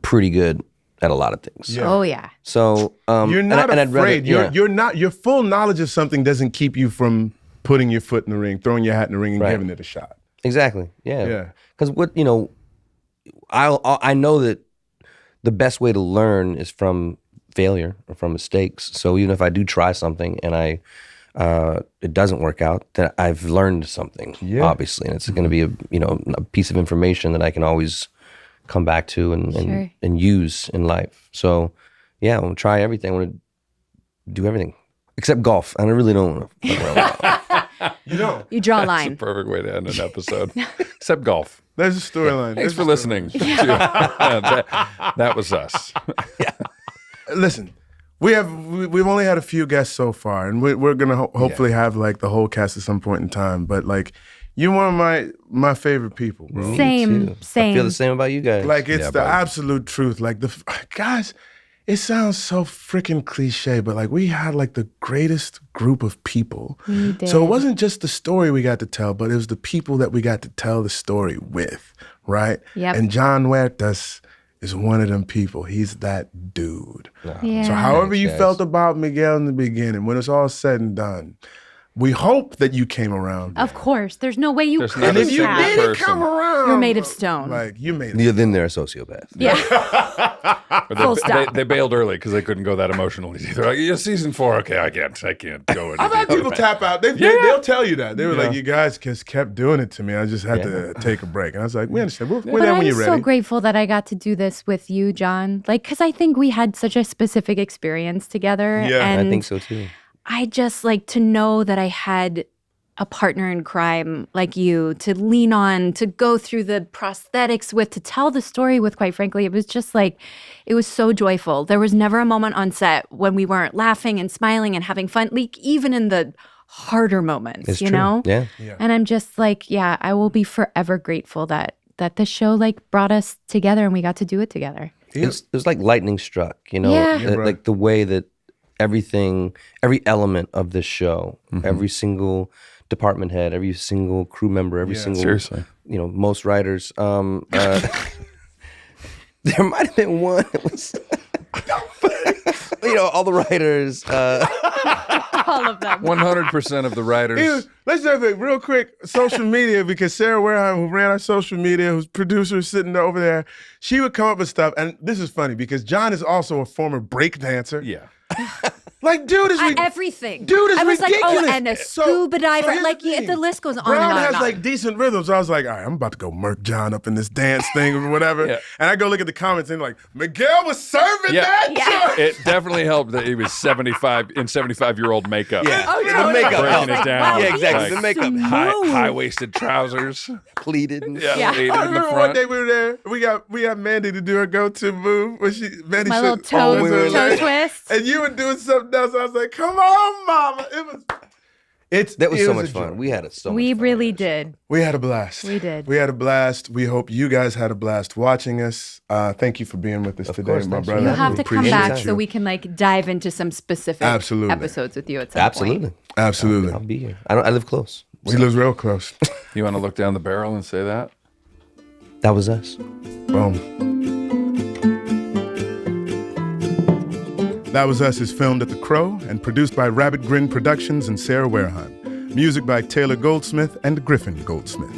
S3: pretty good at a lot of things.
S2: Yeah.
S4: Oh yeah.
S3: So
S2: you're not afraid. You're not. Your full knowledge of something doesn't keep you from putting your foot in the ring, throwing your hat in the ring, and giving it a shot.
S3: Exactly. Yeah.
S2: Yeah.
S3: Because I know that the best way to learn is from failure or from mistakes. So even if I do try something and it doesn't work out, then I've learned something, obviously, and it's going to be a piece of information that I can always come back to and use in life. So yeah, I want to try everything. I want to do everything except golf. And I really don't want to fuck around with golf.
S4: You draw a
S1: That's
S4: line.
S1: a perfect way to end an episode. Except golf.
S2: There's a storyline.
S1: Thanks for listening. That was us.
S2: Listen, we've only had a few guests so far, and we're gonna hopefully have like the whole cast at some point in time. But like, you're one of my favorite people, bro.
S4: Same.
S3: I feel the same about you guys.
S2: Like it's the
S1: buddy.
S2: absolute truth. Like guys, it sounds so freaking cliche, but like we had like the greatest group of people.
S4: We did.
S2: So it wasn't just the story we got to tell, but it was the people that we got to tell the story with, right?
S4: Yep.
S2: And Jon Huertas is one of them people. He's that dude.
S4: Yeah.
S2: So however you
S3: guys.
S2: felt about Miguel in the beginning, when it's all said and done, we hope that you came around.
S4: Of course. There's no way you
S1: There's
S4: could
S1: not
S2: And
S1: a
S2: if you
S1: single
S2: didn't
S1: person.
S2: come around,
S4: You're made of stone.
S2: like you made it.
S3: Yeah, then they're a sociopath.
S4: Yeah.
S1: Or
S4: Full stop.
S1: They bailed early because they couldn't go that emotionally. They're like, yeah, season 4. Okay, I can't go in.
S2: I've had people tap out. They'll tell you that. They were like, you guys just kept doing it to me. I just had to take a break. And I was like, we understand. We're
S4: But
S2: there when
S4: I'm
S2: you're ready.
S4: so grateful that I got to do this with you, Jon. Like, because I think we had such a specific experience together.
S2: Yeah.
S4: and
S3: I think so too.
S4: I just like to know that I had a partner in crime like you to lean on, to go through the prosthetics with, to tell the story with, quite frankly. It was just like, it was so joyful. There was never a moment on set when we weren't laughing and smiling and having fun, like even in the harder moments,
S3: It's
S4: you
S3: true.
S4: know?
S3: Yeah.
S4: And I'm just like, yeah, I will be forever grateful that the show like brought us together and we got to do it together.
S3: It was like lightning struck, you know,
S4: Yeah. Yeah,
S2: right.
S3: like the way that everything, every element of this show, every single department head, every single crew member, every single,
S1: seriously.
S3: you know, most writers. There might have been one that was, you know, all the writers.
S4: All of them.
S1: 100% of the writers.
S2: Let's just say real quick, social media, because Sarah Wareheim, who ran our social media, who's producer sitting over there, she would come up with stuff. And this is funny because Jon is also a former break dancer.
S1: Yeah.
S2: Like, dude is
S4: Everything.
S2: Dude is
S4: I was
S2: ridiculous.
S4: like, oh, and a
S2: So-
S4: scuba diver.
S2: here's
S4: Like,
S2: thing.
S4: the list goes on
S2: Brown
S4: and on
S2: has
S4: and on.
S2: like decent rhythms. I was like, all right, I'm about to go murk Jon up in this dance thing or whatever.
S1: Yeah.
S2: And I go look at the comments and like, Miguel was serving
S1: Yeah.
S2: that
S4: Yeah.
S2: joint.
S1: It definitely helped that he was 75 in 75-year-old makeup.
S3: Yeah.
S4: Oh,
S3: The
S4: totally.
S3: makeup
S1: Breaking
S3: helped.
S1: it
S4: Like,
S1: down.
S4: wow,
S3: Yeah, exactly.
S1: Like,
S3: The makeup
S4: smooth.
S1: high-waisted trousers.
S3: pleated. And
S4: Yeah.
S1: Pleated
S2: I
S1: in the
S2: remember one
S1: front.
S2: day we were there. We got Mandy to do her go-to move. When Mandy
S4: My
S2: said,
S4: little toe,
S3: we were
S4: toe
S3: like-
S4: twist.
S2: and you were doing something else. I was like, come on, mama.
S3: That was
S2: it
S3: so
S2: a
S3: much
S2: joy.
S3: fun. We had it so
S4: We
S3: much fun.
S4: really did.
S2: We had a blast.
S4: We did.
S2: We had a blast. We hope you guys had a blast watching us. Thank you for being with us today,
S3: course,
S2: my
S3: thanks for
S2: brother.
S4: You
S3: having
S4: have
S3: me.
S4: to come
S2: Appreciate
S4: back
S2: you.
S4: so we can like dive into some specific
S2: Absolutely.
S4: episodes with you at some
S3: Absolutely.
S4: point.
S2: Absolutely.
S3: I'll be here. I live close.
S2: We live real close.
S1: You want to look down the barrel and say that?
S3: That was us.
S2: Boom. That Was Us is filmed at The Crow and produced by Rabbit Grin Productions and Sarah Wareheim. Music by Taylor Goldsmith and Griffin Goldsmith.